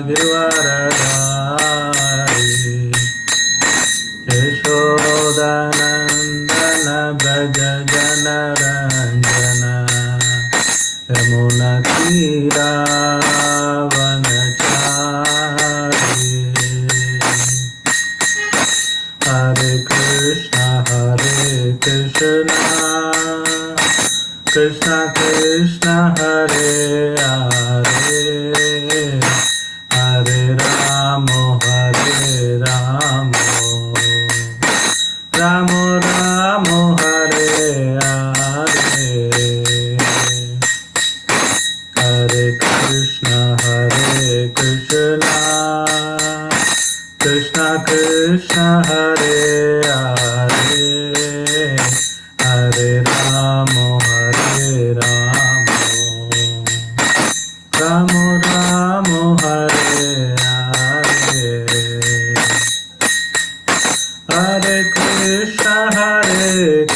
गिरिवरधारी यशोदानन्दन व्रज जनरञ्जन यमुनतीरावनचारी हरे कृष्णा कृष्णा कृष्णा हरे हरे हरे राम राम राम हरे हरे हरे कृष्णा कृष्णा कृष्णा हरे हरे हरे राम राम राम हरे हरे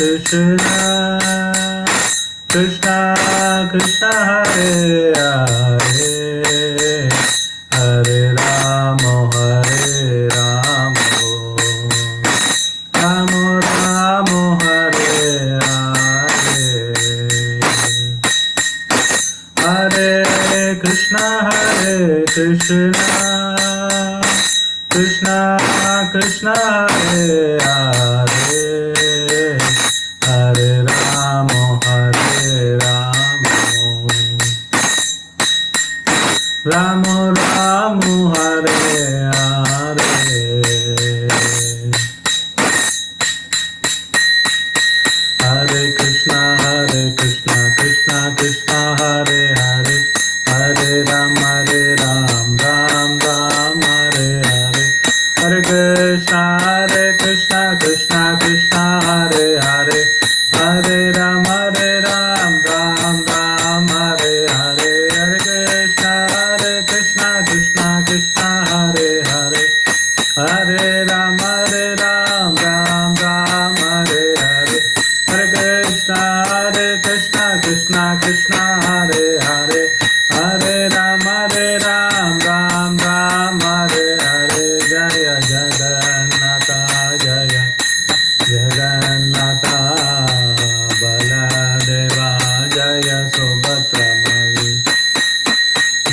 हरे कृष्णा कृष्णा कृष्णा हरे हरे हरे राम राम राम हरे हरे हरे कृष्णा कृष्णा कृष्णा हरे हरे हरे राम राम राम हरे हरे हरे कृष्णा कृष्णा कृष्णा हरे हरे हरे राम राम राम हरे हरे हरे कृष्णा कृष्णा कृष्णा हरे हरे हरे राम राम राम हरे हरे हरे कृष्णा कृष्णा कृष्णा हरे हरे हरे राम राम राम हरे हरे हरे कृष्णा कृष्णा कृष्णा हरे हरे हरे राम राम हरे हरे जय जगन्नाथ जगन्नाथ बलदेवा जय सुभद्रमयी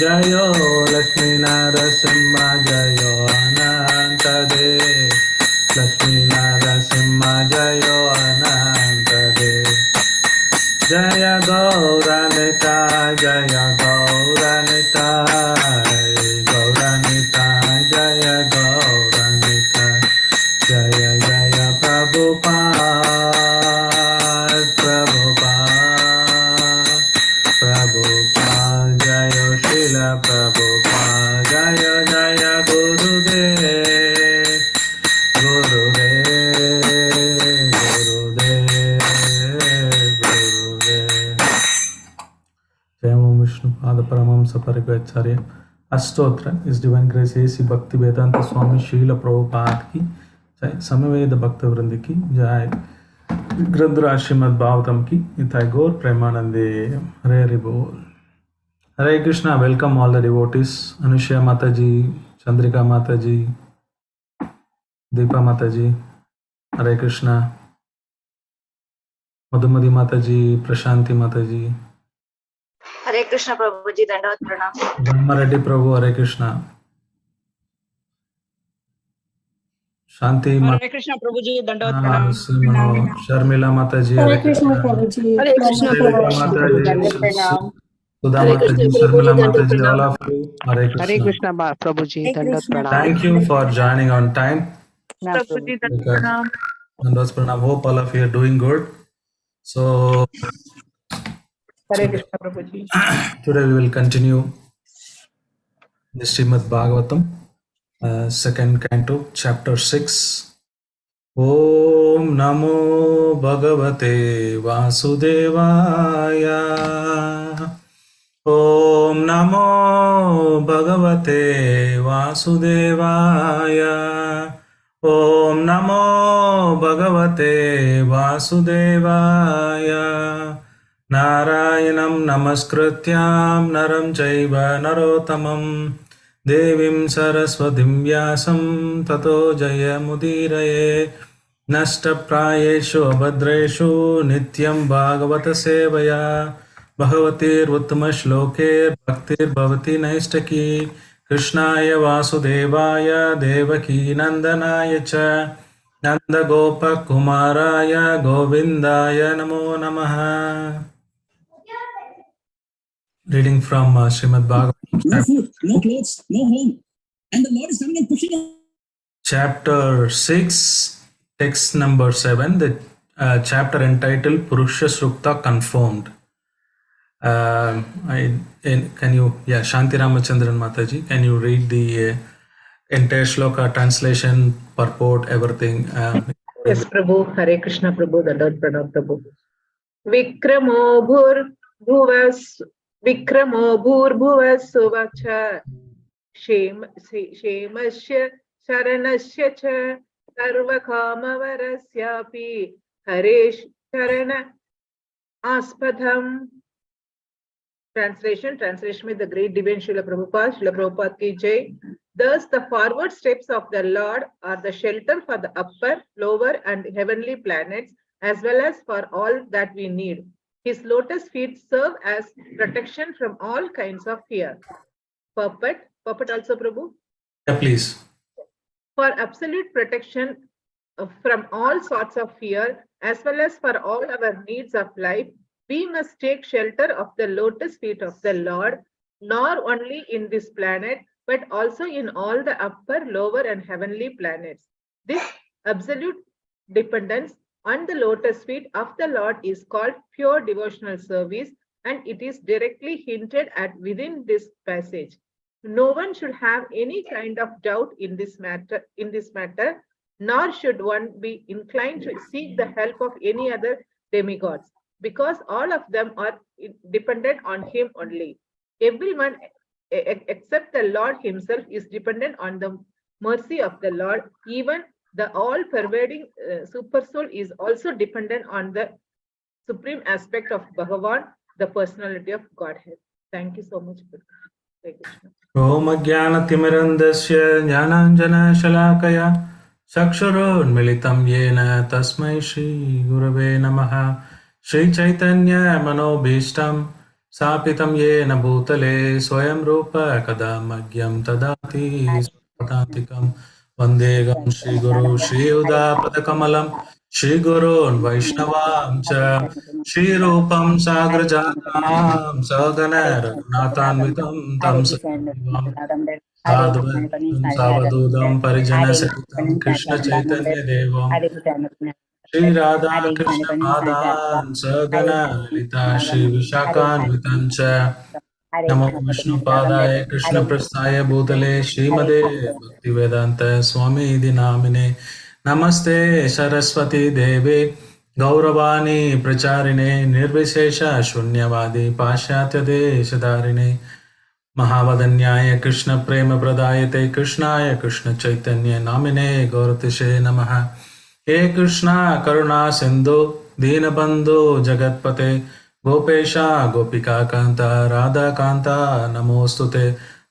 जयो लक्ष्मी नरसिंह जयो अनंत देव लक्ष्मी नरसिंह जयो अनंत देव जय गौरनिता जय गौरनिता गौरनिता जय गौरनिता जय जय प्रभुपाद जय शिल प्रभुपाद जय जय गुरुदेव जय ओम विष्णु पाद परमहंस परिव्राजकाचार्य अष्टोत्र इस डिवाइन ग्रेस एसी भक्ति वेदांत स्वामी शील प्रभुपाद की जय समवेद भक्त वृंद की जय ग्रंथराज श्रीमद् भागवतम की निताय गौर प्रेमानंदे हरे हरि बोल Hare Krishna welcome all the devotees Anushaya Mata ji Chandrika माता जी दीपा माता जी हरे कृष्णा मधुमती माता जी प्रशांति माता जी हरे कृष्ण प्रभु जी दंडवत प्रणाम ब्रह्मरेड्डी प्रभु हरे कृष्णा शांति हरे कृष्ण प्रभु जी दंडवत प्रणाम शर्मिला माता जी हरे कृष्ण प्रभु जी हरे कृष्ण माता जी प्रणाम सुधा माता जी शर्मिला माता जी all of you Hare Hare Krishna Krishna प्रभु जी दंडवत प्रणाम thank you for joining on time प्रभु जी दंडवत प्रणाम Dandavat pranam. Hope all of you are doing good. So Hare Krishna Prabhu ji today we will continue the Srimad Bhagavatam, second canto, chapter 6. Om Namo Bhagavate Vasudevaya. Om Namo Bhagavate Vasudevaya. Om Namo Bhagavate Vasudevaya. Narayanam Namaskrityam Naram Chaiva Narottamam देवीं सरस्वतीं व्यासं ततो जयमुदीरये नष्टप्रायेषु अभद्रेषु नित्यं भागवतसेवया भगवतीरुत्तमश्लोकैर्भक्तिर्भवति नैष्टकी कृष्णाय वासुदेवाय देवकीनन्दनाय च नन्दगोपकुमाराय गोविन्दाय नमो नमः. Reading from Srimad Bhagavatam. No food, no clothes, no home. And the Lord is coming and pushing us. Chapter 6, text number 7, the chapter entitled Purusha Sukta Confirmed. Can you, Shanti Ramachandran Mataji, can you read the entire shloka, translation, purport, everything? Yes, Prabhu. Hare Krishna, Prabhu. Dandavat Pranam, Prabhu. Vikramo bhur suvacha shemasya sharanasya cha sarvakamavarasyapi haresh sharana aspadham. Translation with the great divine Srila Prabhupada ki jai. Thus, the forward steps of the Lord are the shelter for the upper, lower, and heavenly planets, as well as for all that we need. His lotus feet serve as protection from all kinds of fear. Puppet also, Prabhu? Yeah, please. For absolute protection from all sorts of fear, as well as for all our needs of life, we must take shelter of the lotus feet of the Lord, not only in this planet, but also in all the upper, lower, and heavenly planets. This absolute dependence on the lotus feet of the Lord is called pure devotional service, and it is directly hinted at within this passage. No one should have any kind of doubt in this matter, nor should one be inclined to seek the help of any other demigods, because all of them are dependent on him only. Everyone except the Lord himself is dependent on the mercy of the Lord. Even the all-pervading supersoul is also dependent on the supreme aspect of Bhagavan, the personality of Godhead. Thank you so much. Om Jnana-timirandasya Jnananjana-shalakaya Saksharoन्मिलितं येन तस्मै श्री गुरवे नमः. श्री चैतन्य मनोभीष्टं स्थापितं येन भूतले स्वयं रूप कदा मह्यं ददाति स्वपदान्तिकं वन्देऽहं श्रीगुरु श्रीयुतापदकमलं श्रीगुरून् वैष्णवां च श्रीरूपं साग्रजातां सगण रघुनाथान्वितं तं सावधूतं परिजनसहितं कृष्ण चैतन्य देवं श्री राधा कृष्ण पादान् सगण ललिता श्री विशाखान्वितं च नमो विष्णुपादाय कृष्ण प्रस्थाय भूतले श्रीमदे भक्तिवेदांत स्वामी इति नामिने नमस्ते सरस्वती देवे गौरवाणी प्रचारिणे निर्विशेष शून्यवादी पाश्चात्य देशधारिणे महावदन्याय कृष्ण प्रेम प्रदायते कृष्णाय कृष्ण चैतन्य नामिने गौरतिशे नमः. हे कृष्णा करुणा सिंधु दीनबंधु जगतपते गोपेशा गोपिका कांता राधा कांता नमोस्तुते.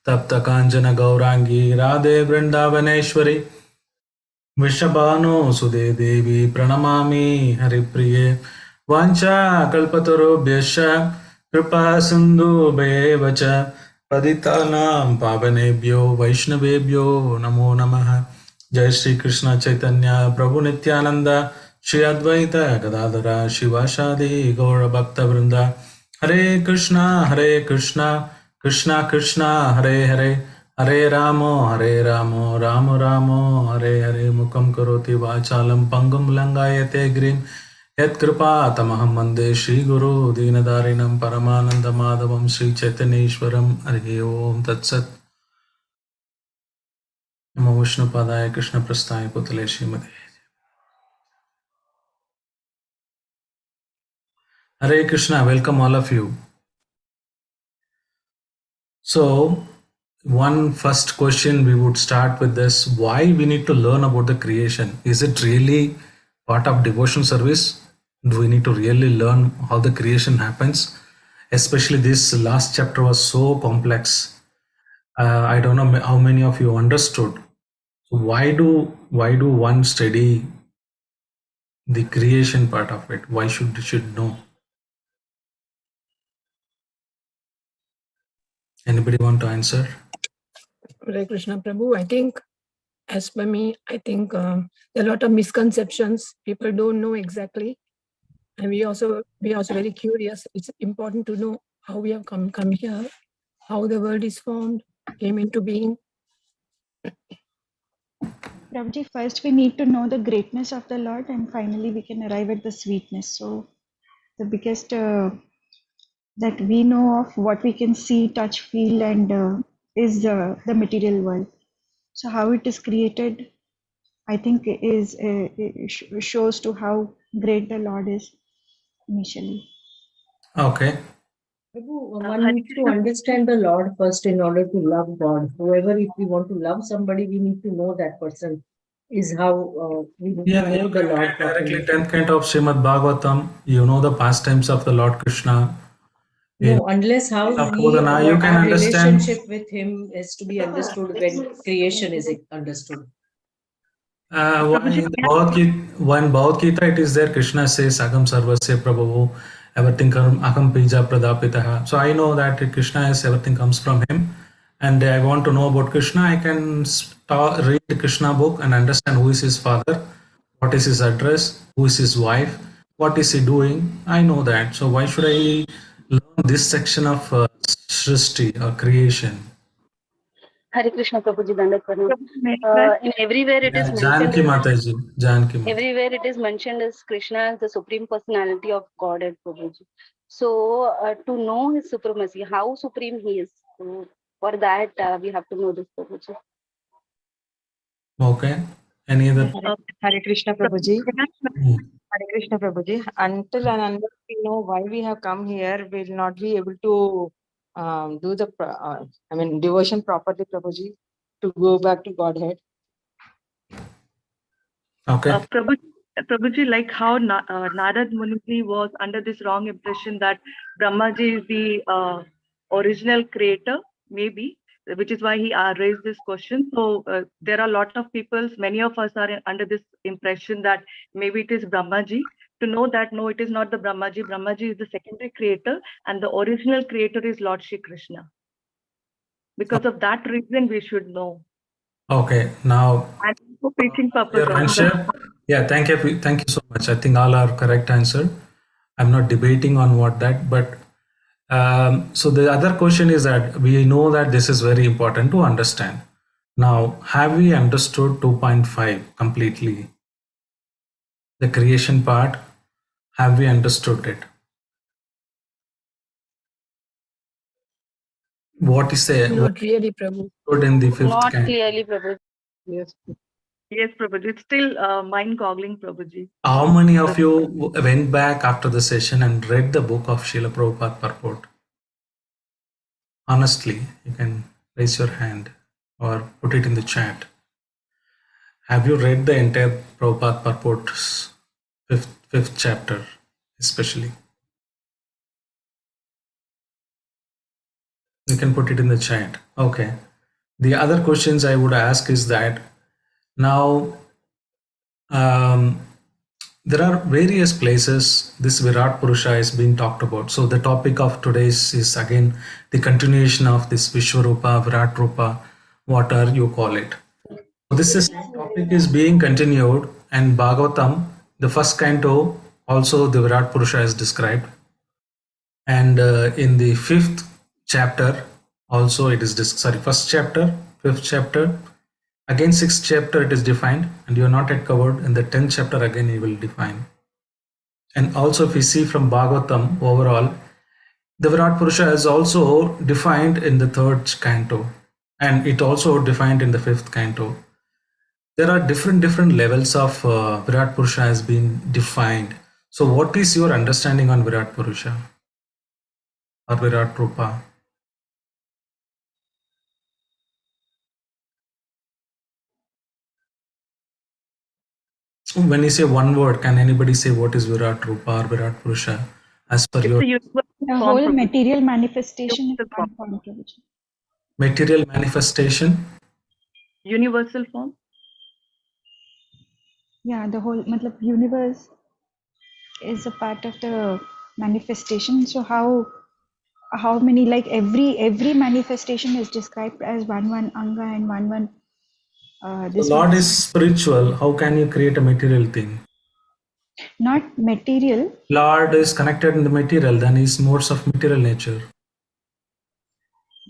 तप्त कांचन गौरांगी राधे वृंदावनेश्वरी वृषभानु सुदे देवी प्रणमामि हरिप्रिये. वाञ्छा कल्पतरुभ्यश्च कृपा सिन्धुभ्येव च पतितानां पावनेभ्यो वैष्णवेभ्यो नमो नमः. जय श्री कृष्ण चैतन्य प्रभु नित्यानंद श्री अद्वैत गदाधर शिवासादि गौर भक्त वृंद. हरे कृष्णा कृष्णा कृष्णा हरे हरे हरे रामो राम रामो हरे हरे. मुखं करोति वाचालं पंगुं लंघयते गिरिं यत्कृपा तमहं वन्दे श्रीगुरु दीनदारिणं परमानन्दमाधवं श्रीचैतन्येश्वरं. हरि ओम तत्सत्. नमो विष्णुपादाय कृष्णप्रस्थाय भूतले श्रीमते. Hare Krishna, welcome all of you. So, one first question we would start with this: why we need to learn about the creation? Is it really part of devotion service? Do we need to really learn how the creation happens? Especially this last chapter was so complex. I don't know how many of you understood. So why do one study the creation part of it? Why should know? Anybody want to answer? Hare Krishna Prabhu, I think, as per me, I think there are a lot of misconceptions. People don't know exactly, and we also very curious. It's important to know how we have come here, how the world is formed, came into being. Prabhuji, first we need to know the greatness of the Lord, and finally we can arrive at the sweetness. So the biggest that we know of what we can see, touch, feel, and is the material world. So how it is created, I think, is shows to how great the Lord is initially. Okay. Prabhu, one needs to understand the Lord first in order to love God. However, if we want to love somebody, we need to know that person. Is how we need to know the Lord Directly properly. 10th canto of Srimad Bhagavatam, you know the pastimes of the Lord Krishna. In No, unless how we Bodhana, you can our understand. relationship with Him is to be understood when creation is understood. Why in the one Bhagavad Gita it is there, Krishna says, Agam Sarvasya Prabhu, everything Aham Bija Pradapitaha. So I know that Krishna is everything comes from him. And I want to know about Krishna, I can read the Krishna book and understand who is his father, what is his address, who is his wife, what is he doing. I know that. So why should I learn this section of Srishti or creation? Hare Krishna Prabhuji Dandat Pranam. In everywhere it is mentioned Janki as Mataji, Janki Mataji. everywhere it is mentioned as Krishna as the supreme personality of Godhead, Prabhuji. So to know his supremacy, how supreme he is, so for that we have to know this, Prabhuji. Okay. Any other? Hare Krishna Prabhuji. Hmm. Hare Krishna Prabhuji. Until and unless we know why we have come here, we'll not be able to do the, devotion properly, Prabhuji, to go back to Godhead. Okay. Prabhuji, like how Narad Muniji was under this wrong impression that Brahmaji is the original creator, maybe, which is why he raised this question. So there are a lot of people, many of us are under this impression that maybe it is Brahmaji. To know that, no, it is not the Brahmaji. Brahmaji is the secondary creator and the original creator is Lord Shri Krishna. Because of that reason, we should know. Okay, now And for preaching purpose your also. answer. Yeah, thank you so much. I think all are correct answer. I'm not debating on what that, but so the other question is that we know that this is very important to understand. Now, have we understood 2.5 completely? The creation part, have we understood it? What is Not really, Prabhu. in the fifth Not canto? clearly, Prabhuji. Yes, Prabhuji. It's still mind-boggling, Prabhuji. How many of you went back after the session and read the book of Srila Prabhupada Purport? Honestly, you can raise your hand or put it in the chat. Have you read the entire Prabhupada Purport's fifth chapter, especially? You can put it in the chat. Okay. The other questions I would ask is that now there are various places this Virat Purusha is being talked about. So the topic of today's is again the continuation of this Vishwarupa, Virat Rupa, whatever you call it. So this topic is being continued, and Bhagavatam, the first canto, also the Virat Purusha is described, and in the fifth chapter also it is first chapter, fifth chapter, again sixth chapter it is defined, and you are not yet covered. In the 10th chapter again he will define. And also if we see from Bhagavatam overall, the Virat Purusha is also defined in the third canto, and it also defined in the fifth canto. There are different levels of Virat Purusha has been defined. So what is your understanding on Virat Purusha or Virat Rupa? When you say one word, can anybody say what is Virat Rupa or Virat Purusha as per It's your? a universal The form, whole Prabhuji. material manifestation is Universal one form. form, Prabhuji. Material manifestation. Universal form. Yeah, the whole matlab, universe is a part of the manifestation. So how many, like every manifestation is described as one anga and one The this Lord one, is spiritual. How can you create a material thing? not material. Lord is connected in the material, then is modes of material nature.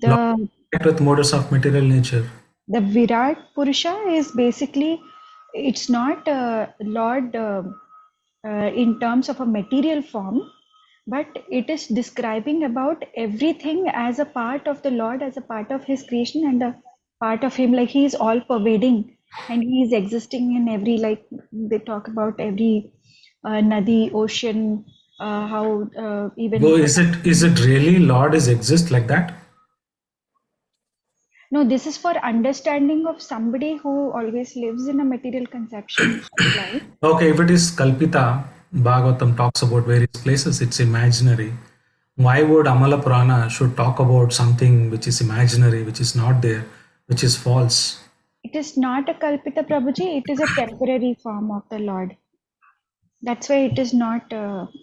Lord The connect with modes of material nature. the Virat Purusha is basically, it's not Lord in terms of a material form, but it is describing about everything as a part of the Lord, as a part of his creation and a part of him, like he is all pervading and he is existing in every, like they talk about every nadi, ocean, how even Go, is it really Lord is exist like that? no, this is for understanding of somebody who always lives in a material conception of life. Okay, if it is Kalpita, Bhagavatam talks about various places, it's imaginary. Why would Amala Purana should talk about something which is imaginary, which is not there, which is false? It is not a Kalpita Prabhuji, it is a temporary form of the Lord. That's why it is not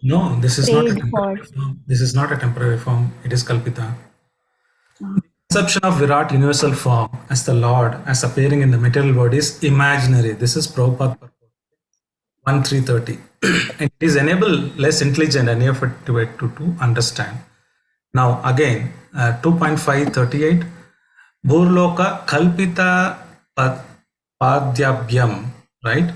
No, this is not a prayed for. temporary form. This is not a temporary form. It is Kalpita. Conception of Virat universal form as the Lord, as appearing in the material world, is imaginary. This is Prabhupada 1330. It is enable less intelligent and effort to understand. Now again, 2.538, Burloka Kalpita Padyabhyam, right?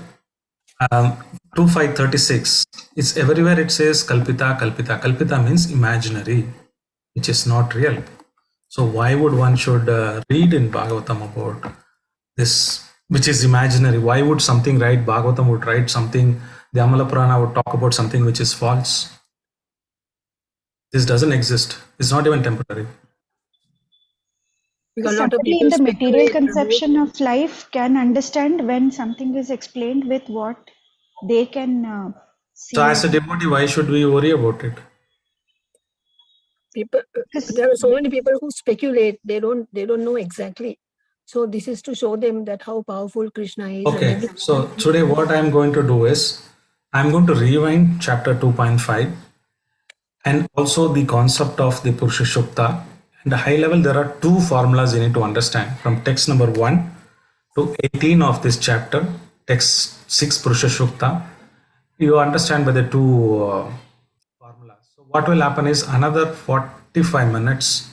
2536. It's everywhere it says Kalpita, Kalpita. Kalpita means imaginary, which is not real. So why would one should read in Bhagavatam about this, which is imaginary? Why would something write, Bhagavatam would write something, the Amala Purana would talk about something which is false? This doesn't exist. It's not even temporary. Because a lot of Somebody in people the material speculate about conception of life can understand when something is explained with what they can So see. as a devotee, why should we worry about it? people. Because There are so many people who speculate. They don't know exactly. So this is to show them that how powerful Krishna is. And Okay, everything. so today what I'm going to do is, I'm going to rewind chapter 2.5 and also the concept of the Purusha Shukta. And the high level, there are two formulas you need to understand from text number 1 to 18 of this chapter, text 6 Purusha Shukta. You understand by the two formulas. So what will happen is another 45 minutes.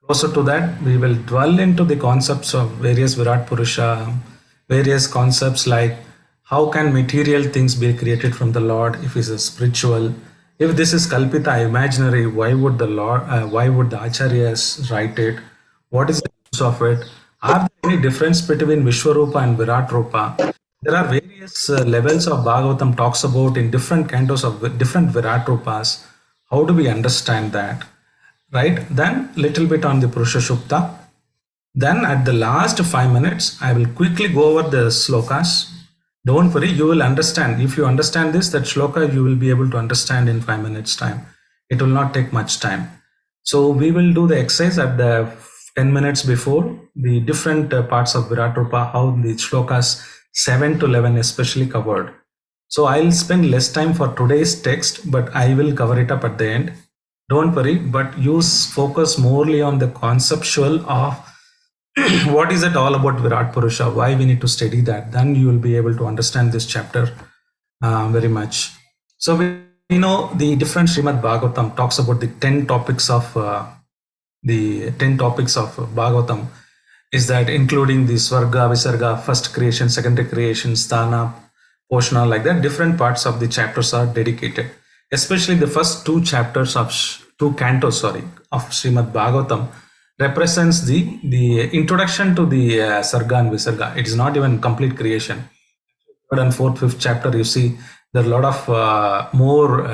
Closer to that, we will dwell into the concepts of various Virat Purusha, various concepts like how can material things be created from the Lord if it's a spiritual. If this is Kalpita, imaginary, why would the Lord, why would the Acharyas write it? What is the use of it? Are there any difference between Vishwarupa and Virat Rupa? There are various levels of Bhagavatam talks about in different cantos of different Virat Rupas. How do we understand that? Right? Then little bit on the Purusha Shukta. Then at the last 5 minutes, I will quickly go over the slokas. Don't worry, you will understand. If you understand this, that shloka you will be able to understand in 5 minutes time. It will not take much time. So we will do the exercise at the 10 minutes before the different parts of Virat Rupa, how the shlokas 7 to 11 especially covered. So I'll spend less time for today's text, but I will cover it up at the end. Don't worry, but use focus morely on the conceptual of what is it all about Virat Purusha, why we need to study that. Then you will be able to understand this chapter very much. So we know the different Srimad Bhagavatam talks about the 10 topics of Bhagavatam, is that including the Swarga, Visarga, first creation, secondary creation, Sthana, Poshna, like that. Different parts of the chapters are dedicated. Especially the first two chapters of two cantos, of Srimad Bhagavatam represents the introduction to the Sarga and Visarga. It is not even complete creation. Third and fourth, fifth chapter, you see there are a lot of more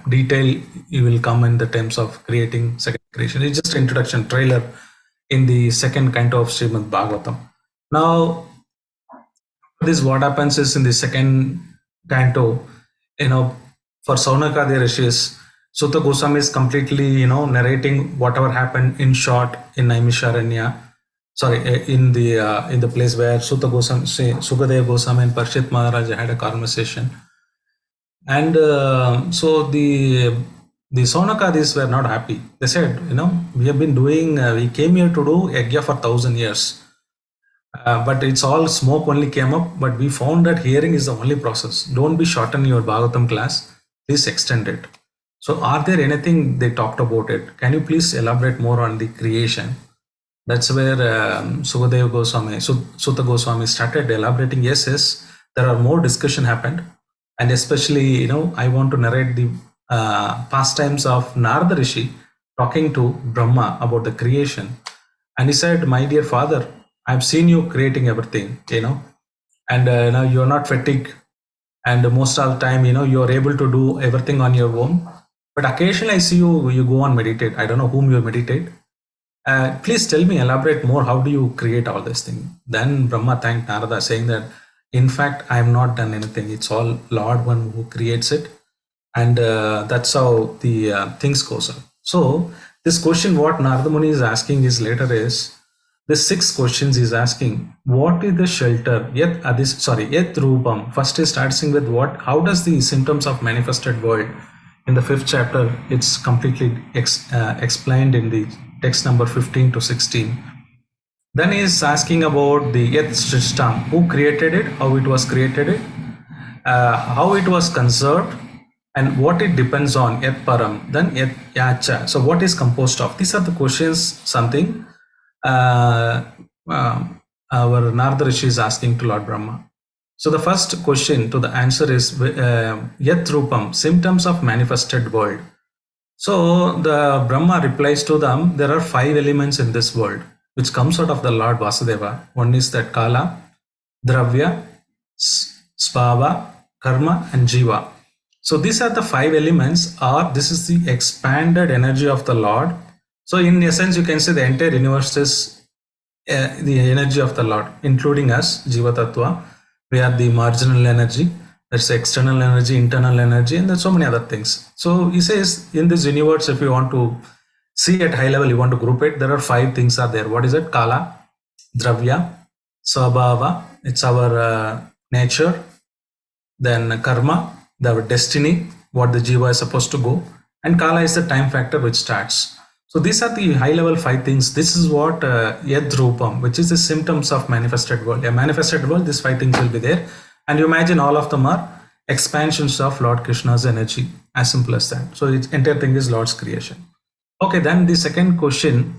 detail you will come in the terms of creating second creation. It's just introduction trailer in the second canto of Srimad Bhagavatam. Now, this what happens is in the second canto, for Saunaka the Rishis, Sutta Goswami is completely, narrating whatever happened in short in Naimisharanya. in the place where Sukadeva Goswami and Parshit Maharaj had a conversation. And so the Sonakadis were not happy. They said, we have been doing, we came here to do yajna for 1,000 years. But it's all smoke only came up. But we found that hearing is the only process. Don't be shorten your Bhagavatam class. Please extend it. So are there anything they talked about it? Can you please elaborate more on the creation? That's where Sukadeva Goswami, Sutta Goswami started elaborating. Yes, there are more discussion happened. And especially, I want to narrate the pastimes of Narada Rishi talking to Brahma about the creation. And he said, my dear father, I've seen you creating everything, and now you're not fatigued. And most of the time, you're able to do everything on your own. But occasionally I see you go on meditate. I don't know whom you meditate. Please tell me, elaborate more. How do you create all this thing? Then Brahma thanked Narada, saying that, in fact, I have not done anything. It's all Lord one who creates it. And that's how the things goes on. So this question, what Narada Muni is asking is later is, the 6 questions he's asking, what is the shelter? Yet Rupam. First is starting with how does the symptoms of manifested world, in the 5th chapter, it's completely explained in the text number 15 to 16. Then he is asking about the Yet Srishtam, who created it, how it was created, how it was conserved, and what it depends on, Yet Param, then Yet Yacha. So what is composed of? These are the questions, something our Narada Rishi is asking to Lord Brahma. So the first question to the answer is Yat Rupam, symptoms of manifested world. So the Brahma replies to them, there are 5 elements in this world which comes out of the Lord Vasudeva. One is that Kala, Dravya, Svava, Karma and Jiva. So these are the 5 elements, or this is the expanded energy of the Lord. So in essence, you can say the entire universe is the energy of the Lord, including us, Jiva Tattva. We are the marginal energy, there's external energy, internal energy, and there's so many other things. So he says, in this universe, if you want to see at high level, you want to group it, there are 5 things are there. What is it? Kala, Dravya, Svabhava, it's our nature, then Karma, our destiny, what the Jiva is supposed to go, and Kala is the time factor which starts. So these are the high level 5 things. This is what Yad Rupam, which is the symptoms of manifested world. A manifested world, these 5 things will be there. And you imagine all of them are expansions of Lord Krishna's energy, as simple as that. So the entire thing is Lord's creation. Okay, then the second question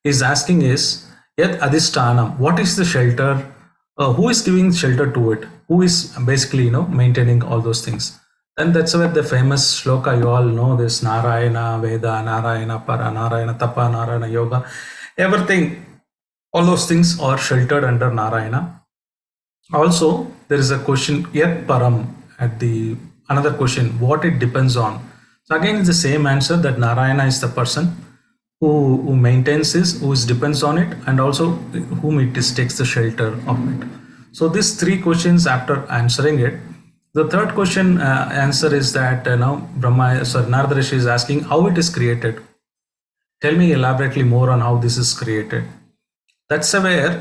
is asking is, Yat Adhishtanam, what is the shelter? Who is giving shelter to it? Who is basically, maintaining all those things? And that's where the famous shloka, you all know this, Narayana, Veda, Narayana, Para, Narayana, Tapa, Narayana, Yoga, everything, all those things are sheltered under Narayana. Also, there is a question, Yat Param, another question, what it depends on. So again, it's the same answer, that Narayana is the person who maintains this, who depends on it, and also whom it takes the shelter of it. So these 3 questions, after answering it, the third question answer is that now Narada Rishi is asking how it is created. Tell me elaborately more on how this is created. That's where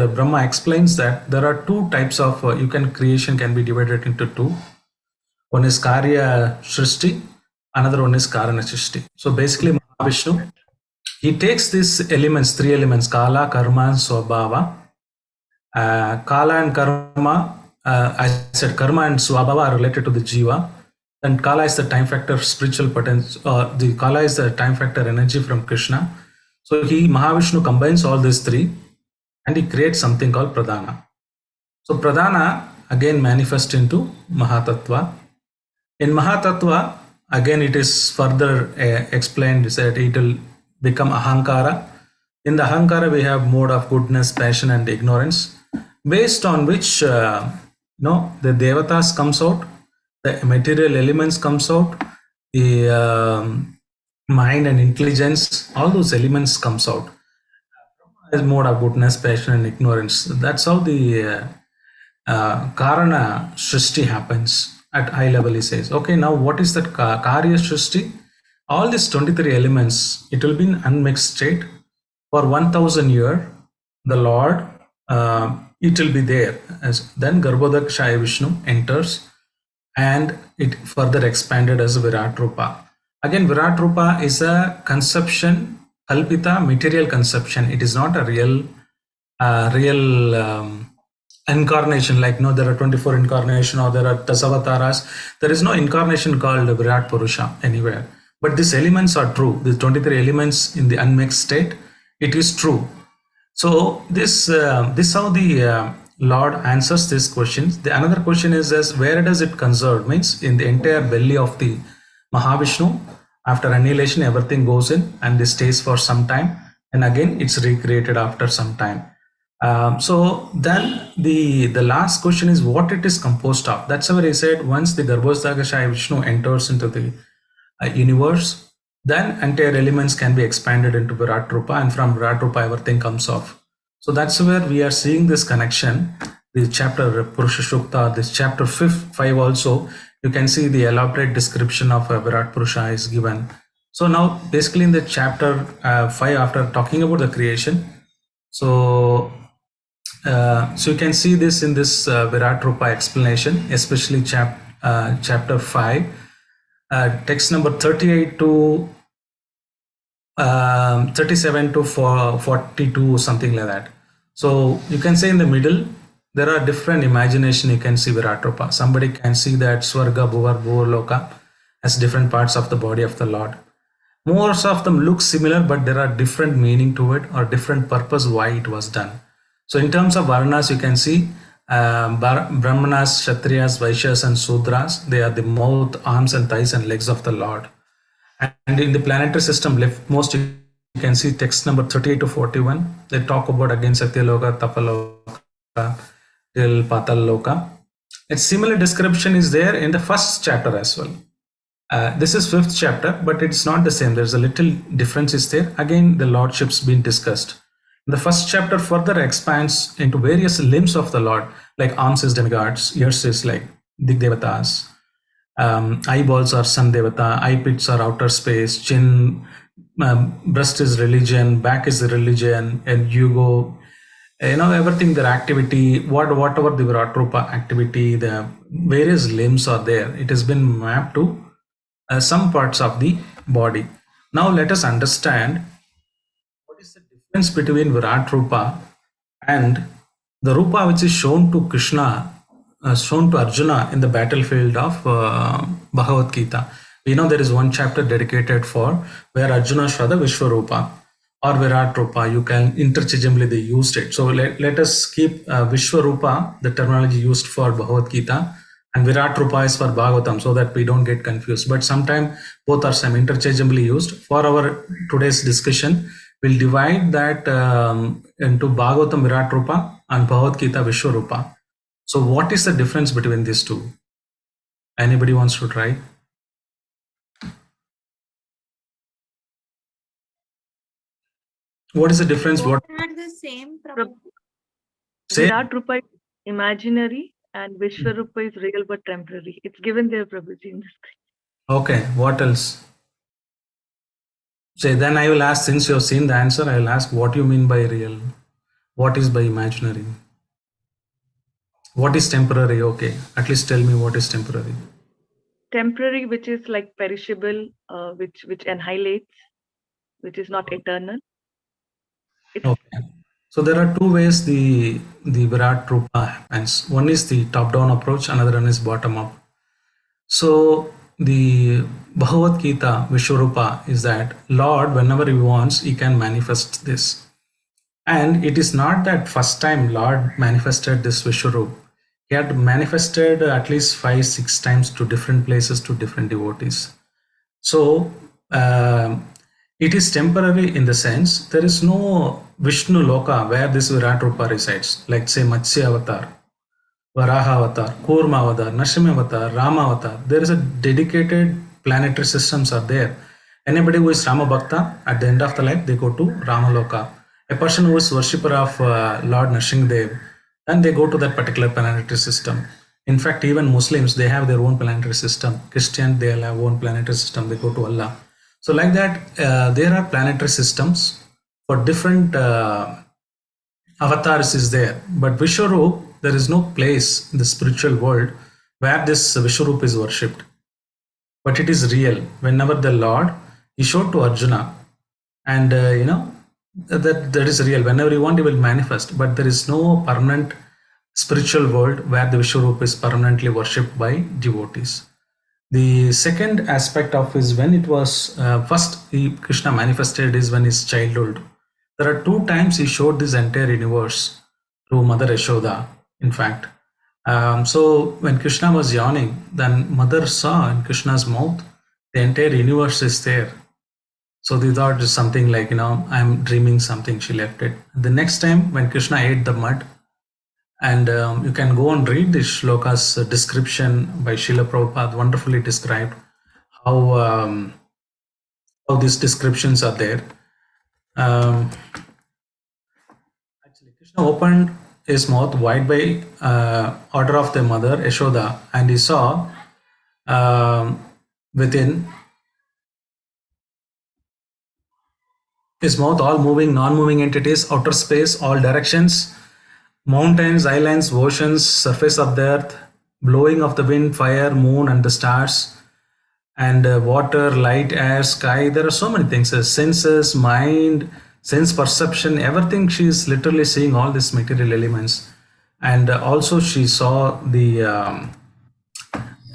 Brahma explains that there are 2 types of creation can be divided into 2. One is Karya Shrishti, another one is Karana Shrishti. So basically, Mahavishnu, he takes these elements, 3 elements, Kala, Karma, and Swabhava. Kala and Karma, I said Karma and Swabhava are related to the Jiva, and Kala is the time factor spiritual potential, the Kala is the time factor energy from Krishna. So Mahavishnu combines all these 3 and he creates something called Pradhana. So Pradhana again manifests into Mahatattva. In Mahatattva, again it is further explained that it will become Ahankara. In the Ahankara, we have mode of goodness, passion and ignorance, based on which the Devatas comes out, the material elements comes out, the mind and intelligence, all those elements comes out as mode of goodness, passion and ignorance. That's how the Karana Shrishti happens at high level. He says, okay, now what is that Karya Shrishti? all these 23 elements, it will be in unmixed state for 1000 year. The Lord, it will be there. Then Garbhodakshaya Vishnu enters and it further expanded as Virat Rupa. Again, Virat Rupa is a conception, kalpita, material conception. It is not a real incarnation. Like, no, there are 24 incarnation or there are Dasavataras. There is no incarnation called Virat Purusha anywhere. But these elements are true. These 23 elements in the unmixed state, it is true. So this how the Lord answers these questions. The another question is where does it conserve? Means in the entire belly of the Mahavishnu, after annihilation, everything goes in and it stays for some time, and again it's recreated after some time. So then the last question is what it is composed of. That's why he said once the Garbhodakshaya Vishnu enters into the universe, then entire elements can be expanded into Virat Rupa, and from Virat Rupa everything comes off. So that's where we are seeing this connection. The chapter Purusha Shukta, this chapter 5 also, you can see the elaborate description of Virat Purusha is given. So now basically in the chapter 5, after talking about the creation, so you can see this in this Virat Rupa explanation, especially chapter 5, text number 38 to 37 to 42, something like that. So you can say in the middle, there are different imagination. You can see Virat Rupa. Somebody can see that Swarga, Bhuvar, Bhurloka as different parts of the body of the Lord. Most of them look similar, but there are different meaning to it or different purpose why it was done. So in terms of Varnas, you can see Brahmanas, Kshatriyas, Vaishyas and Sudras. They are the mouth, arms and thighs and legs of the Lord. And in the planetary system, leftmost you can see text number 38 to 41. They talk about again Satyaloka, Tapaloka, till Patal Loka. A similar description is there in the first chapter as well. This is 5th chapter, but it's not the same. There's a little difference is there. Again, the Lordship's been discussed. The first chapter further expands into various limbs of the Lord, like arms is demigods, ears is like Digdevatas, eyeballs are Sun Devata, eye pits are outer space, chin, breast is religion, back is religion, and you go, everything, their activity, whatever the Virat Rupa activity, the various limbs are there. It has been mapped to some parts of the body. Now let us understand what is the difference between Virat Rupa and the Rupa which is shown to Krishna, shown to Arjuna in the battlefield of Bhagavad Gita. We know there is one chapter dedicated for where Arjuna saw the Vishwarupa or Virat Rupa. You can interchangeably they used it. So let us keep Vishwarupa, the terminology used for Bhagavad Gita, and Virat Rupa is for Bhagavatam, so that we don't get confused. But sometimes both are same, interchangeably used. For our today's discussion, we'll divide that into Bhagavatam Virat Rupa and Bhagavad Gita Vishwarupa. So what is the difference between these two? Anybody wants to try? What is the difference? What are the same? Virat Rupa is imaginary and Vishwarupa is real but temporary. It's given there, Prabhuji, in the screen. Okay, what else? Say, then I will ask, since you have seen the answer, I will ask what you mean by real. What is by imaginary? What is temporary? Okay, at least tell me what is temporary. Temporary, which is like perishable, which annihilates, which is not eternal. Okay. So there are two ways the Virat Rupa happens. One is the top-down approach, another one is bottom-up. So the Bhagavad Gita Vishwarupa is that Lord, whenever he wants, he can manifest this. And it is not that first time Lord manifested this Vishwarupa. He had manifested at least 5-6 times to different places, to different devotees. So it is temporary in the sense there is no Vishnu Loka where this Virat Rupa resides, like say Matsya Avatar, Varaha Avatar, Kurma Avatar, Nrsimha Avatar, Rama Avatar. There is a dedicated planetary systems are there. Anybody who is Rama Bhakta, at the end of the life, they go to Rama Loka. A person who is worshipper of Lord Nrsimhadev, then they go to that particular planetary system. In fact, even Muslims, they have their own planetary system. Christian, they have own planetary system. They go to Allah. So like that, there are planetary systems for different avatars is there. But Vishwarup, there is no place in the spiritual world where this Vishwarup is worshipped. But it is real. Whenever the Lord, he showed to Arjuna, and that is real. Whenever you want, he will manifest. But there is no permanent spiritual world where the Vishwarup is permanently worshipped by devotees. The second aspect of is when it was Krishna manifested is when his childhood. There are 2 times he showed this entire universe to Mother Yashoda, in fact. So when Krishna was yawning, then Mother saw in Krishna's mouth, the entire universe is there. So they thought it's something like, I'm dreaming something, she left it. The next time when Krishna ate the mud, and you can go and read the shlokas description by Srila Prabhupada, wonderfully described how these descriptions are there. Actually, Krishna opened his mouth wide by order of the mother Yashoda, and he saw within his mouth all moving, non-moving entities, outer space, all directions, mountains, islands, oceans, surface of the earth, blowing of the wind, fire, moon, and the stars, and water, light, air, sky. There are so many things. Senses, mind, sense perception, everything. She is literally seeing all these material elements. And also she saw the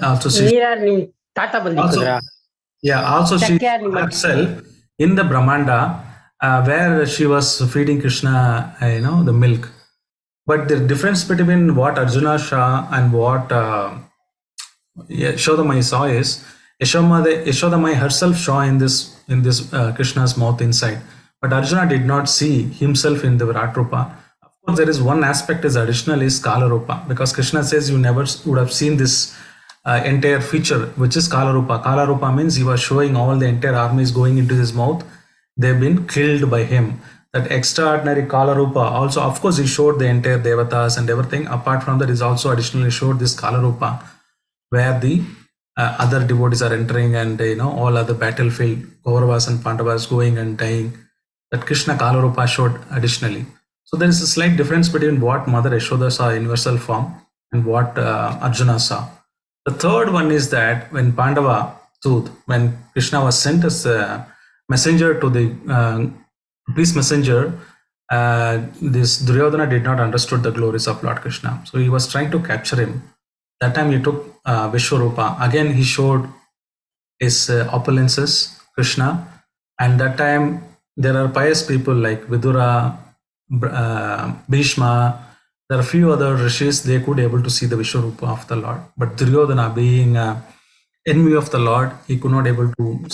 also she herself in the Brahmanda where she was feeding Krishna the milk. But the difference between what Arjuna saw and what Yashodamai saw is Yashodamai herself saw in this Krishna's mouth inside, but Arjuna did not see himself in the Virat Rupa. Of course, there is one aspect is additional is Kala Rupa, because Krishna says you never would have seen this entire feature, which is Kala Rupa. Kala Rupa means he was showing all the entire armies going into his mouth. They've been killed by him. That extraordinary Kala Rupa also, of course, he showed the entire Devatas and everything. Apart from that, he also additionally showed this Kala Rupa, where the other devotees are entering and all other battlefield, Kauravas and Pandavas going and dying. That Krishna Kala Rupa showed additionally. So there is a slight difference between what Mother Yashoda saw in universal form and what Arjuna saw. The third one is that when Pandava Tooth, when Krishna was sent as a messenger to the peace messenger, this Duryodhana did not understood the glories of Lord Krishna. So he was trying to capture him. That time he took Vishwarupa. Again, he showed his opulences, Krishna. And that time there are pious people like Vidura, Bhishma. There are a few other rishis, they could able to see the Vishwarupa of the Lord. But Duryodhana, being enemy of the Lord, he could not able to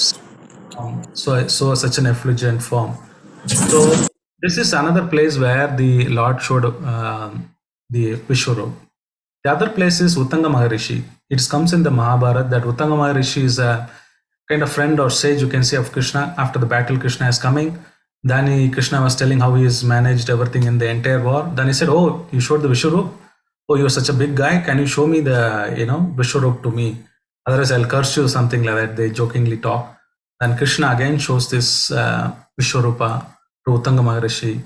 so such an effulgent form. So this is another place where the Lord showed the Vishwarup. The other place is Uttanga Maharishi. It comes in the Mahabharata that Uttanga Maharishi is a kind of friend or sage, you can say, of Krishna. After the battle, Krishna is coming. Then Krishna was telling how he has managed everything in the entire war. Then he said, "Oh, you showed the Vishwarup? Oh, you're such a big guy. Can you show me the Vishwarup to me? Otherwise, I'll curse you," something like that. They jokingly talk. Then Krishna again shows this Vishwarupa to Uttanga Maharishi,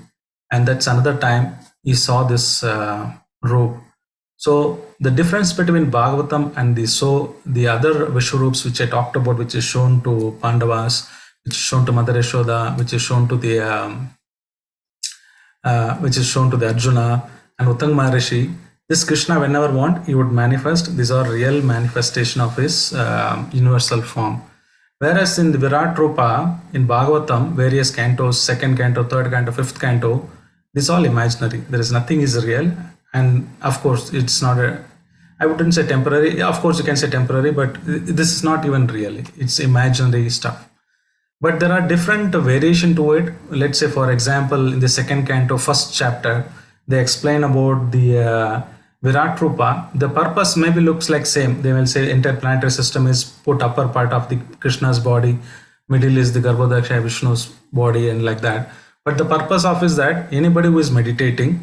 and that's another time he saw this robe. So the difference between Bhagavatam and the other Vishwarups which I talked about, which is shown to Pandavas, which is shown to Mother Yashoda, which is shown to the Arjuna and Uttanga Maharishi. This Krishna, whenever want, he would manifest. These are real manifestation of his universal form. Whereas in the Virat Rupa, in Bhagavatam, various cantos, second canto, third canto, fifth canto, this is all imaginary. There is nothing is real. And of course, it's not I wouldn't say temporary. Of course, you can say temporary, but this is not even real. It's imaginary stuff. But there are different variation to it. Let's say, for example, in the second canto, first chapter, they explain about the Virat Rupa. The purpose maybe looks like same. They will say interplanetary system is put upper part of the Krishna's body, middle is the Garbhodaksha Vishnu's body, and like that. But the purpose of is that anybody who is meditating,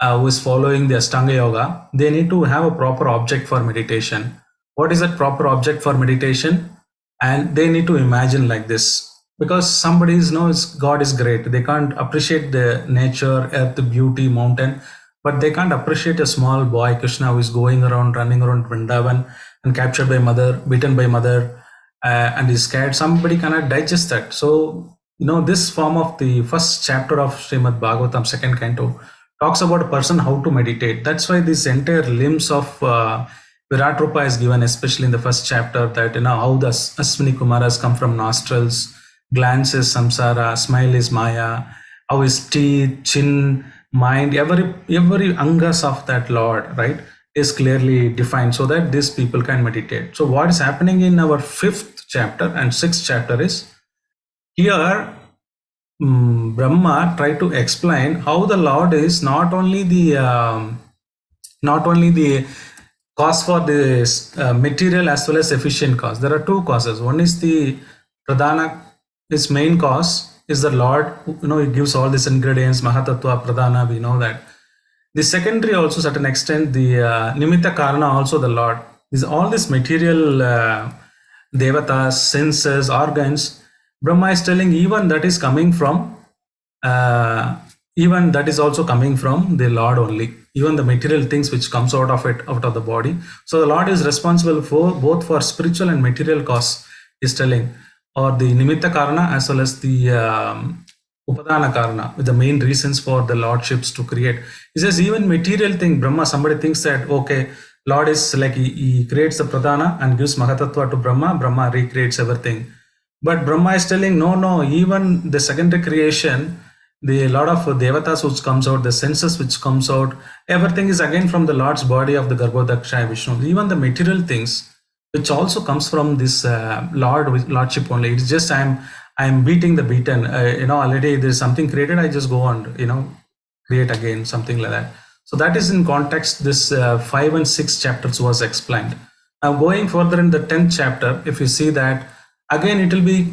who is following the Ashtanga Yoga, they need to have a proper object for meditation. What is that proper object for meditation? and they need to imagine like this. Because somebody knows God is great. They can't appreciate the nature, earth, beauty, mountain, but they can't appreciate a small boy, Krishna, who is going around, running around Vrindavan and captured by mother, beaten by mother, and is scared. Somebody cannot digest that. So, this form of the first chapter of Srimad Bhagavatam, second canto, talks about a person how to meditate. That's why this entire limbs of Virat Rupa is given, especially in the first chapter, that how the Aswini Kumaras come from nostrils, glance is samsara, smile is maya, how his teeth, chin, mind, every angas of that Lord, right, is clearly defined, so that these people can meditate. So what is happening in our fifth chapter and sixth chapter is, here Brahma tried to explain how the Lord is not only the cause for this material as well as efficient cause. There are two causes. One is the pradhana, his main cause is the Lord. He gives all these ingredients, Mahatattva, pradhana, we know that. The secondary also, certain extent, the nimitta karana, also the Lord. All this material devatas, senses, organs, Brahma is telling even that is coming from, even that is also coming from the Lord only. Even the material things which comes out of it, out of the body. So the Lord is responsible for both for spiritual and material cause, is telling, or the nimitta karana as well as the upadana karana, with the main reasons for the lordships to create. He says even material thing, Brahma, somebody thinks that, okay, Lord is like he creates the pradhana and gives mahatattva to Brahma, Brahma recreates everything. But Brahma is telling, no, even the secondary creation, the lot of devatas which comes out, the senses which comes out, everything is again from the Lord's body of the Garbhodakshaya Vishnu. Even the material things, which also comes from this lordship only. It's just I'm beating the beaten. Already there's something created, I just go on, create again, something like that. So that is in context, this 5 and 6 chapters was explained. Now going further in the 10th chapter, if you see that, again it will be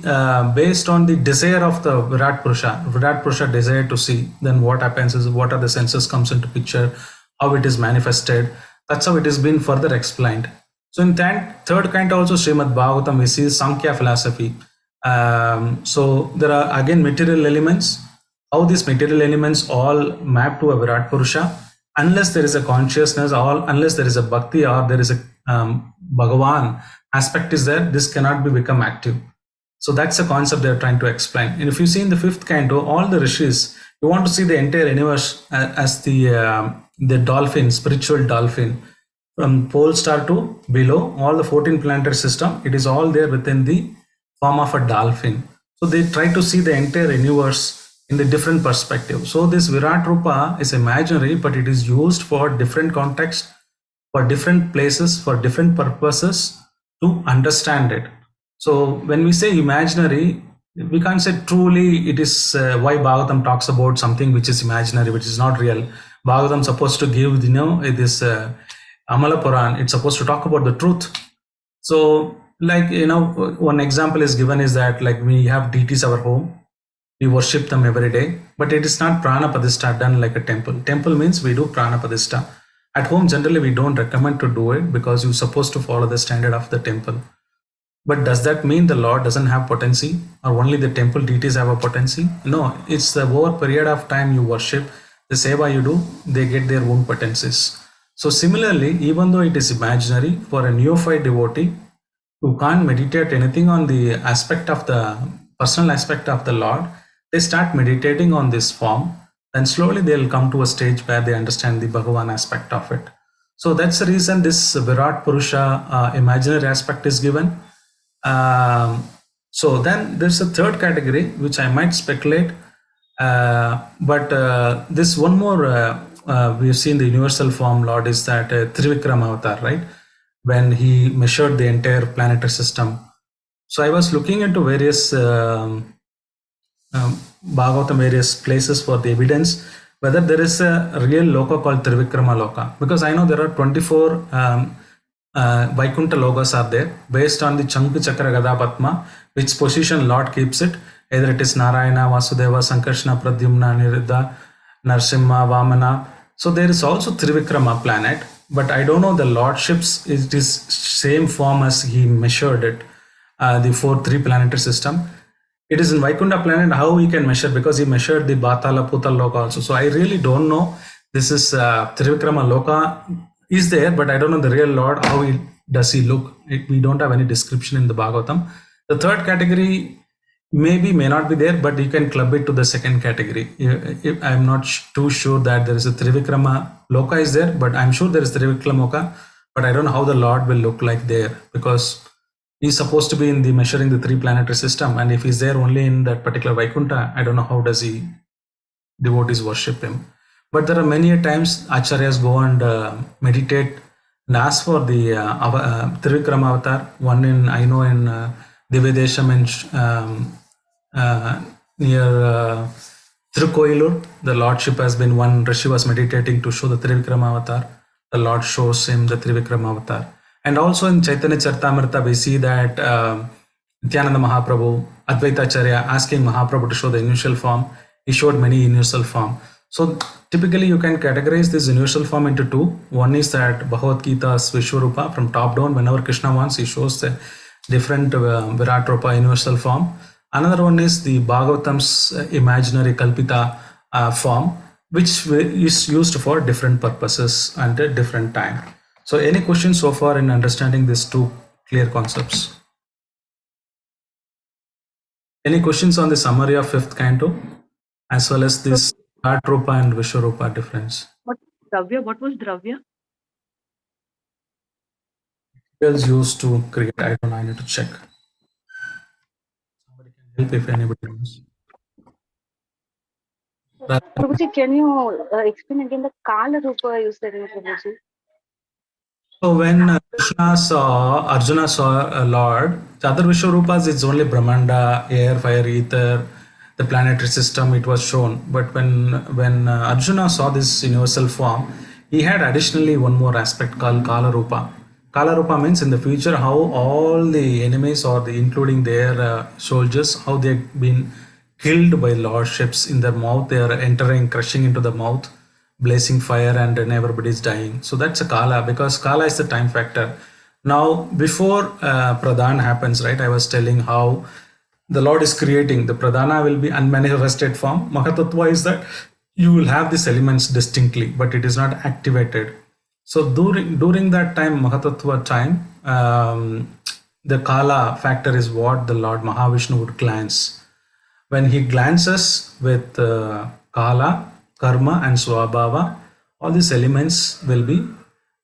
based on the desire of the Virat Purusha desire to see. Then what happens is, what are the senses comes into picture, how it is manifested. That's how it has been further explained. So in third canto also, Srimad Bhagavatam, we see Sankhya philosophy. So there are again material elements, how these material elements all map to a Virat Purusha. Unless there is a consciousness, or unless there is a bhakti, or there is a Bhagavan aspect is there, this cannot become active. So that's the concept they are trying to explain. And if you see in the fifth canto, all the rishis, you want to see the entire universe as the dolphin, spiritual dolphin, from pole star to below, all the 14 planetary system, it is all there within the form of a dolphin. So they try to see the entire universe in the different perspective. So this Virat Rupa is imaginary, but it is used for different contexts, for different places, for different purposes, to understand it. So when we say imaginary, we can't say truly it is why Bhagavatam talks about something which is imaginary, which is not real. Bhagavatam is supposed to give, this Amala Puran, it's supposed to talk about the truth. So like, one example is given is that, like, we have deities our home, we worship them every day, but it is not prana padishta done like a temple. Temple means we do prana padishta. At home, generally, we don't recommend to do it because you're supposed to follow the standard of the temple. But does that mean the Lord doesn't have potency, or only the temple deities have a potency? No, it's the over period of time you worship, the seva you do, they get their own potencies. So similarly, even though it is imaginary, for a neophyte devotee who can't meditate anything on the aspect of the personal aspect of the Lord, they start meditating on this form, and slowly they'll come to a stage where they understand the Bhagavan aspect of it. So that's the reason this Virat Purusha imaginary aspect is given. So then there's a third category which I might speculate, but this one more we've seen the universal form Lord is that Trivikram avatar, right? When he measured the entire planetary system. So I was looking into various Bhagavatam, various places for the evidence whether there is a real loka called Trivikrama Loka, because I know there are 24 Vaikuntha lokas are there based on the Chanku Chakra Gada Padma, which position Lord keeps it. Either it is Narayana, Vasudeva, Sankarshana, Pradyumna, Niruddha, Narsimha, Vamana. So there is also Trivikrama planet, but I don't know the lordships, it is same form as he measured it. the 3 planetary system. It is in Vaikuntha planet how he can measure, because he measured the Batala Putal Loka also. So I really don't know. This is Trivikrama Loka is there, but I don't know the real Lord, how does he look. We don't have any description in the Bhagavatam. The third category may not be there, but you can club it to the second category. I'm not too sure that there is a Trivikrama Loka is there, but I'm sure there is Trivikrama Loka, but I don't know how the Lord will look like there, because he's supposed to be in the measuring the 3 planetary system, and if he's there only in that particular Vaikuntha, I don't know how does he devotees worship him. But there are many times acharyas go and meditate and ask for the Trivikrama avatar. One in, I know in Divedesham near Thirukoilur, the Lordship has been one. Rishi was meditating to show the Trivikrama avatar. The Lord shows him the Trivikrama avatar. And also in Chaitanya Charitamrita, we see that Nityananda Mahaprabhu, Advaita Acharya asking Mahaprabhu to show the universal form. He showed many universal form. So typically you can categorize this universal form into 2. One is that Bhagavad Gita's Vishwarupa, from top down, whenever Krishna wants, he shows the different Virat Rupa universal form. Another one is the Bhagavatam's imaginary Kalpita form, which is used for different purposes and at different time. So any questions so far in understanding these 2 clear concepts? Any questions on the summary of 5th canto, as well as this Virat Rupa and Vishwarupa difference? What was Dravya? Materials used to create. I don't know. I need to check. Somebody can help if anybody knows. Prabhuji, can you explain again the Kala Rupa you said, Prabhuji? So when Arjuna saw a Lord, the other Vishwarupas, it's only Brahmanda, air, fire, ether, the planetary system, it was shown. But when Arjuna saw this universal form, he had additionally one more aspect called Kala Rupa. Kala Rupa means in the future how all the enemies, or including their soldiers, how they've been killed by lordships. In their mouth, they are entering, crushing into the mouth, blazing fire, and then everybody is dying. So that's a Kala, because Kala is the time factor. Now, before Pradhan happens, right, I was telling how the Lord is creating. The Pradhana will be unmanifested form. Mahatattva is that you will have these elements distinctly, but it is not activated. So during that time, Mahatattva time, the Kala factor is what the Lord Mahavishnu would glance. When he glances with Kala, Karma and Swabhava, all these elements will be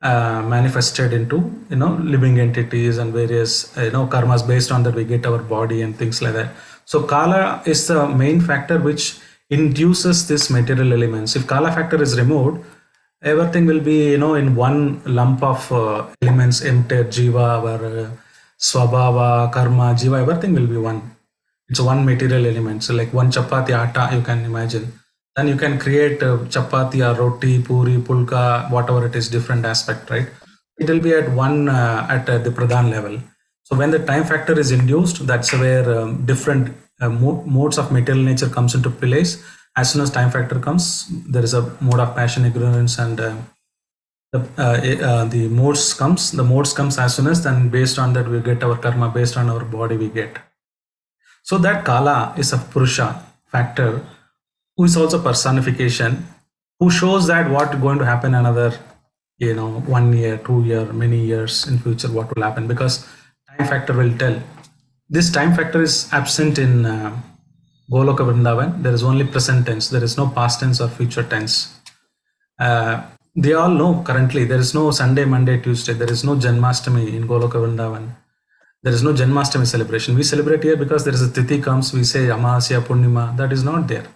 manifested into living entities and various karmas. Based on that we get our body and things like that. So Kala is the main factor which induces this material elements. If Kala factor is removed, everything will be in one lump of elements, entered Jiva or Swabhava, Karma, Jiva, everything will be one. It's one material element. So like one chapati atta, you can imagine. Then you can create chapati or roti, puri, pulka, whatever it is, different aspect, right? It will be at one at the Pradhan level. So when the time factor is induced, that's where different modes of material nature comes into place. As soon as time factor comes, there is a mode of passion, ignorance, and the modes comes. The modes comes as soon as, then based on that we get our karma, based on our body we get. So that Kala is a Purusha factor, who is also personification, who shows that what is going to happen another 1 year, 2 year, many years in future, what will happen, because time factor will tell. This time factor is absent in Goloka Vrindavan. There is only present tense. There is no past tense or future tense. They all know currently there is no Sunday, Monday, Tuesday. There is no Janmashtami in Goloka Vrindavan. There is no Janmashtami celebration. We celebrate here because there is a Tithi comes, we say Amasya, Purnima. That is not there,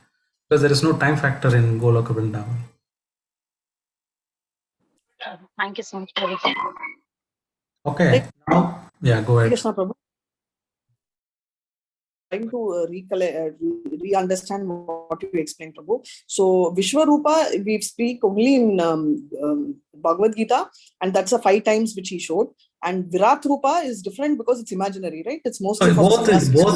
because there is no time factor in Goloka Vrindavan. Thank you so much, Prabhuji. Okay, now, yeah, go ahead. Krishna Prabhu. Trying to re-understand what you explained, Prabhu. So Vishwarupa, we speak only in Bhagavad Gita, and that's a 5 times which he showed. And Virat Rupa is different because it's imaginary, right? It's mostly both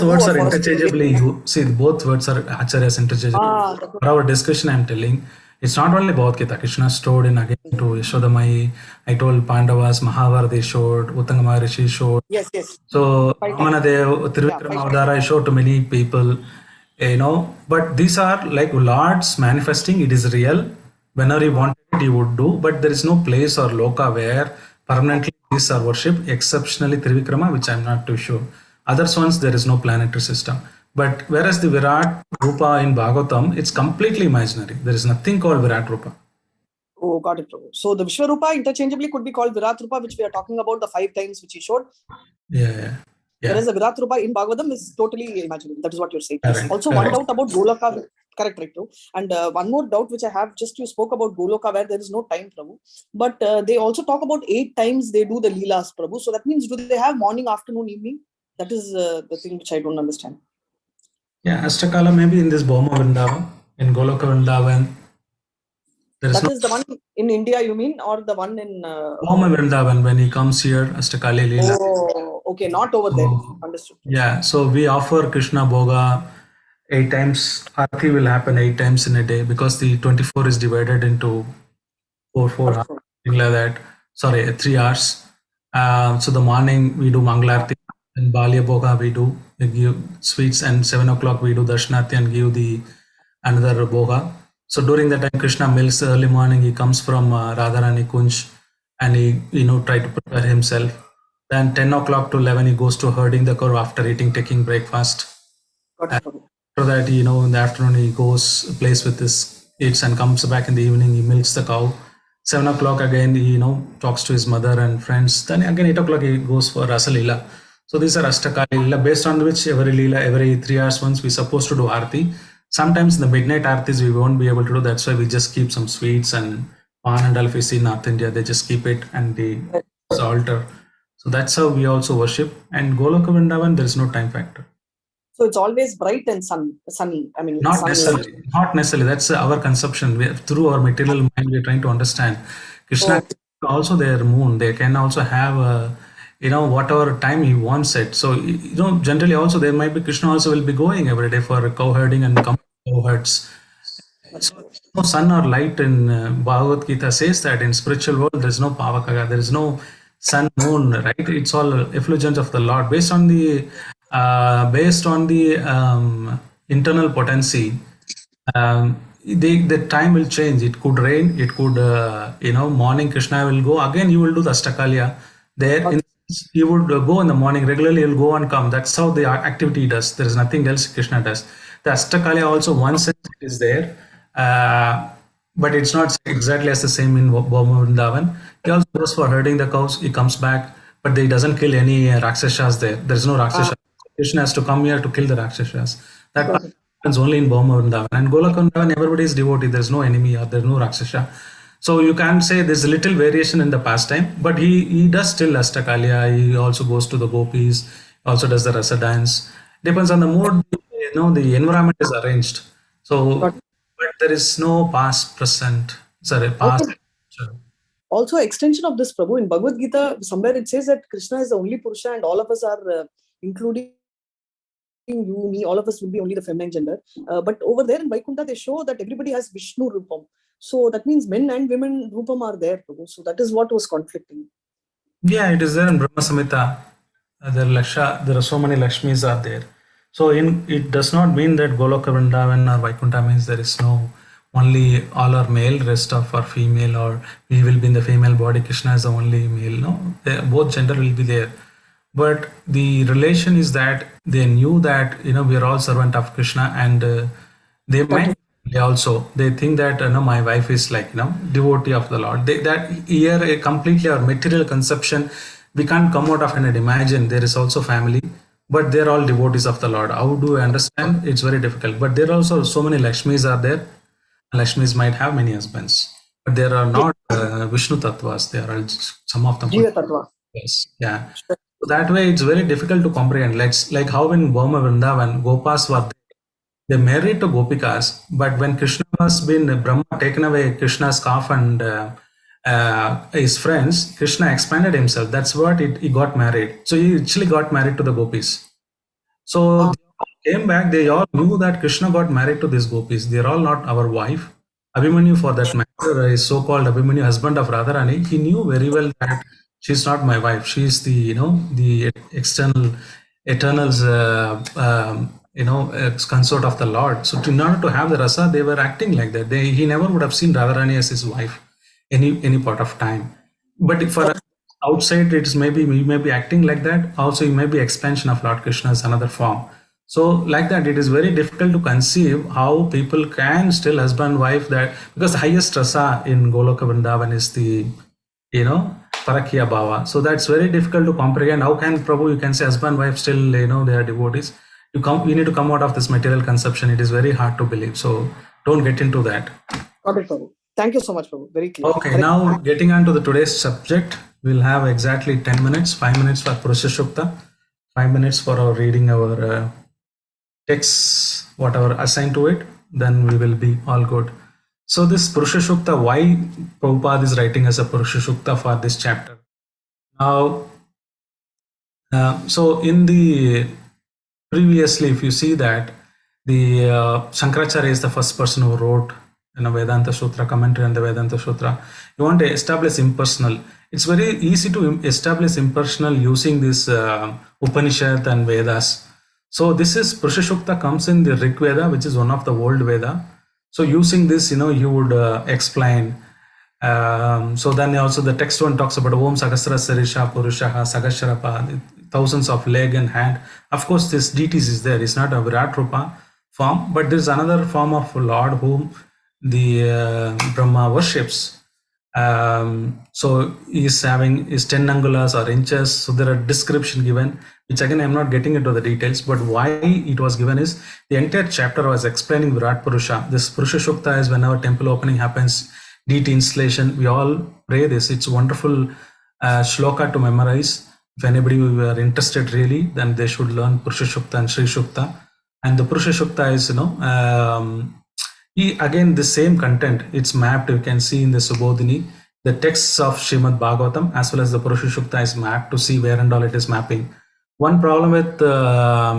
words are interchangeably used. See, both words are acharyas interchangeably. For our discussion, I'm telling, It's not only Bhagavad Gita. Krishna showed in again to Yashodamai. I told Pandavas, Mahabharata showed, Uttangama Rishi showed. Yes, yes. So Five Ramanadev, Trivikrama Avadara, I showed to many people, but these are like Lord's manifesting, it is real. Whenever he wanted it, he would do, but there is no place or loka where permanently these are worshipped, exceptionally Trivikrama, which I'm not too sure. Others ones, there is no planetary system. But whereas the Virat Rupa in Bhagavatam, it's completely imaginary. There is nothing called Virat Rupa. Oh, got it, Prabhu. So the Vishwarupa interchangeably could be called Virat Rupa, which we are talking about, the 5 times which he showed. Yeah. Whereas the Virat Rupa in Bhagavatam is totally imaginary. That is what you're saying. Correct. Also, one doubt about Goloka. Correct, right, Prabhu. And one more doubt which I have, just you spoke about Goloka where there is no time, Prabhu. But they also talk about 8 times they do the Leelas, Prabhu. So that means, do they have morning, afternoon, evening? That is the thing which I don't understand. Yeah, Ashtakala maybe in this Bhoma Vrindavan, in Goloka Vrindavan. That is the one in India, you mean, or the one in Bhoma Vrindavan, when he comes here, Ashtakali Leela. Oh, okay, not over there. Understood. Yeah, so we offer Krishna Bhoga 8 times. Arati will happen 8 times in a day because the 24 is divided into 4 hours, something like that. Sorry, 3 hours. So the morning we do Mangalarti and Balya Bhoga we give sweets, and 7 o'clock we do Darshanati and give the another Bhoga. So during that time, Krishna milks early morning. He comes from Radharani Kunj and he try to prepare himself. Then 10 o'clock to 11, he goes to herding the cow after taking breakfast. After that, in the afternoon, he goes, plays with his kids and comes back in the evening. He milks the cow. 7 o'clock again, he, talks to his mother and friends. Then again, 8 o'clock, he goes for Rasa Leela. So these are Ashtakali Leela, based on which every Leela, every 3 hours once, we're supposed to do Aarti. Sometimes in the midnight Aartis, we won't be able to do. That's why we just keep some sweets and pan and all. If we see North India, they just keep it and the altar. So that's how we also worship. And Goloka Vrindavan, there is no time factor. So it's always bright and sunny. I mean, not necessarily. Not necessarily. That's our conception. Through our material mind, we're trying to understand. Krishna also their moon. They can also have whatever time he wants it. So generally also there might be Krishna also will be going every day for cow herding and cow herds. So no sun or light in Bhagavad Gita says that in spiritual world there is no Pavakaga, there is no sun, moon, right? It's all effulgence of the Lord based on the internal potency. The time will change. It could rain. It could morning Krishna will go again. You will do the Ashtakalya there. He would go in the morning regularly. He'll go and come. That's how the activity does. There is nothing else Krishna does. The Ashtakalya also one sense is there. But it's not exactly as the same in Bhoma Vrindavan. He also goes for herding the cows. He comes back, but he doesn't kill any Rakshasas there. There's no Rakshasa. Krishna has to come here to kill the Rakshasas. That happens only in Bhoma Vrindavan. And Goloka Vrindavan, everybody is devotee. There's no enemy or there's no Rakshasa. So you can say there's a little variation in the pastime, but he does still Ashtakalya. He also goes to the gopis, also does the rasa dance. Depends on the mood, the environment is arranged. So, but there is no past, present, past. Also, extension of this, Prabhu, in Bhagavad Gita, somewhere it says that Krishna is the only Purusha and all of us are, including you, me, all of us will be only the feminine gender. But over there in Vaikuntha, they show that everybody has Vishnu Rupam. So that means men and women Rupam are there, Prabhu. So that is what was conflicting. Yeah, it is there in Brahma Samhita. There are so many Lakshmis are there. So it does not mean that Goloka Vrindavan or Vaikuntha means there is no only all are male, rest of are female, or we will be in the female body. Krishna is the only male. No, both gender will be there. But the relation is that they knew that we are all servant of Krishna, and they might also they think that my wife is like devotee of the Lord. That here a completely our material conception we can't come out of and imagine there is also family, but they're all devotees of the Lord. How do I understand? It's very difficult. But there are also so many Lakshmis are there. Lakshmis might have many husbands, but there are not Vishnu Tattvas. There are some of them. Jiva Tattva. Yes, yeah. So that way, it's very difficult to comprehend. Like how in Bhoma Vrindavan, Gopas were there. They married to Gopikas, but when Krishna was Brahma taken away Krishna's calf and his friends, Krishna expanded himself. That's what he got married. So he actually got married to the Gopis. So they came back, they all knew that Krishna got married to these Gopis. They're all not our wife. Abhimanyu, for that matter, is so-called Abhimanyu, husband of Radharani. He knew very well that she's not my wife. She's the, the external, eternal, consort of the Lord. So in order to have the rasa, they were acting like that. He never would have seen Radharani as his wife any part of time. But for outside, it's maybe we may be acting like that. Also, it may be expansion of Lord Krishna's another form. So like that, it is very difficult to conceive how people can still husband wife, that because the highest rasa in Goloka Vrindavan is the Parakya Bhava. So that's very difficult to comprehend. How can Prabhu, you can say husband wife still they are devotees? We need to come out of this material conception. It is very hard to believe. So don't get into that. Got it, Prabhu. Thank you so much, Prabhu. Very clear. Okay, now getting on to the today's subject, we'll have exactly 10 minutes, 5 minutes for Purusha Shukta, 5 minutes for our reading our texts, whatever assigned to it, then we will be all good. So this Purusha Shukta, why Prabhupada is writing as a Purusha Shukta for this chapter? Now, so in the previously, if you see that the Shankaracharya is the first person who wrote Vedanta Sutra, commentary on the Vedanta Sutra. You want to establish impersonal. It's very easy to establish impersonal using this Upanishad and Vedas. So this is Purusha Shukta comes in the Rig Veda, which is one of the old Veda. So using this, you would explain. So then also the text one talks about Om Sagasra Sarisha Purushaha Sagasharapa, thousands of leg and hand. Of course, this deities is there. It's not a Virat Rupa form, but there's another form of Lord whom the Brahma worships. So he's having his 10 angulas or inches. So there are description given, which again I'm not getting into the details, but why it was given is the entire chapter was explaining Virat Purusha. This Purusha Shukta is whenever temple opening happens, deity installation, we all pray this. It's wonderful shloka to memorize. If anybody were interested really, then they should learn Purusha Shukta and Sri Shukta. And the Purusha Shukta is, again the same content, it's mapped. You can see in the Subodhini, the texts of Srimad Bhagavatam as well as the Purusha Shukta is mapped to see where and all it is mapping. One problem with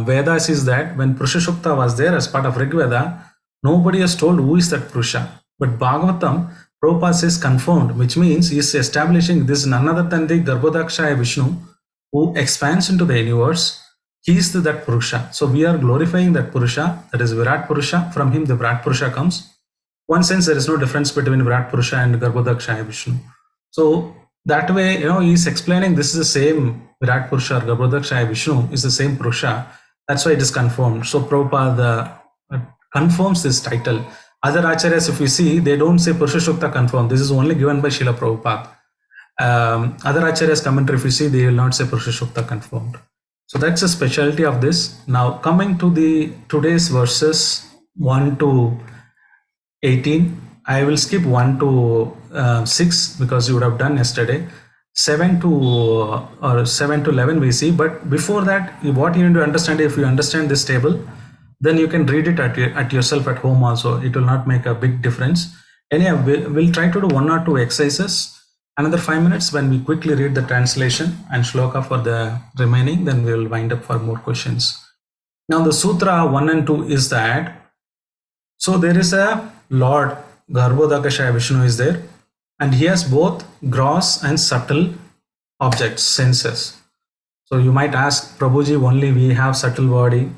Vedas is that when Purusha Shukta was there as part of Rig Veda, nobody has told who is that Purusha. But Bhagavatam, Prabhupada says confirmed, which means he is establishing this is none other than the Garbhodakshaya Vishnu who expands into the universe. He is that Purusha. So we are glorifying that Purusha, that is Virat Purusha. From him the Virat Purusha comes. One sense there is no difference between Virat Purusha and Garbhodakshaya Vishnu. So that way, he is explaining this is the same Virat Purusha or Garbhodakshaya Vishnu is the same Purusha. That's why it is confirmed. So Prabhupada confirms this title. Other acharyas, if you see, they don't say Purusha Shukta confirmed. This is only given by Srila Prabhupada. Other acharyas commentary, if you see, they will not say Purusha Shukta confirmed. So that's a specialty of this. Now coming to the today's verses 1 to 18, I will skip 1 to 6 because you would have done yesterday. 7 to 11 we see, but before that, what you need to understand, if you understand this table, then you can read it at yourself at home also. It will not make a big difference. Anyhow, we'll try to do 1 or 2 exercises. Another 5 minutes when we quickly read the translation and shloka for the remaining, then we will wind up for more questions. Now the Sutra 1 and 2 is that, so there is a Lord, Garbhodakashaya Vishnu is there, and he has both gross and subtle objects, senses. So you might ask, Prabhuji, only we have subtle body,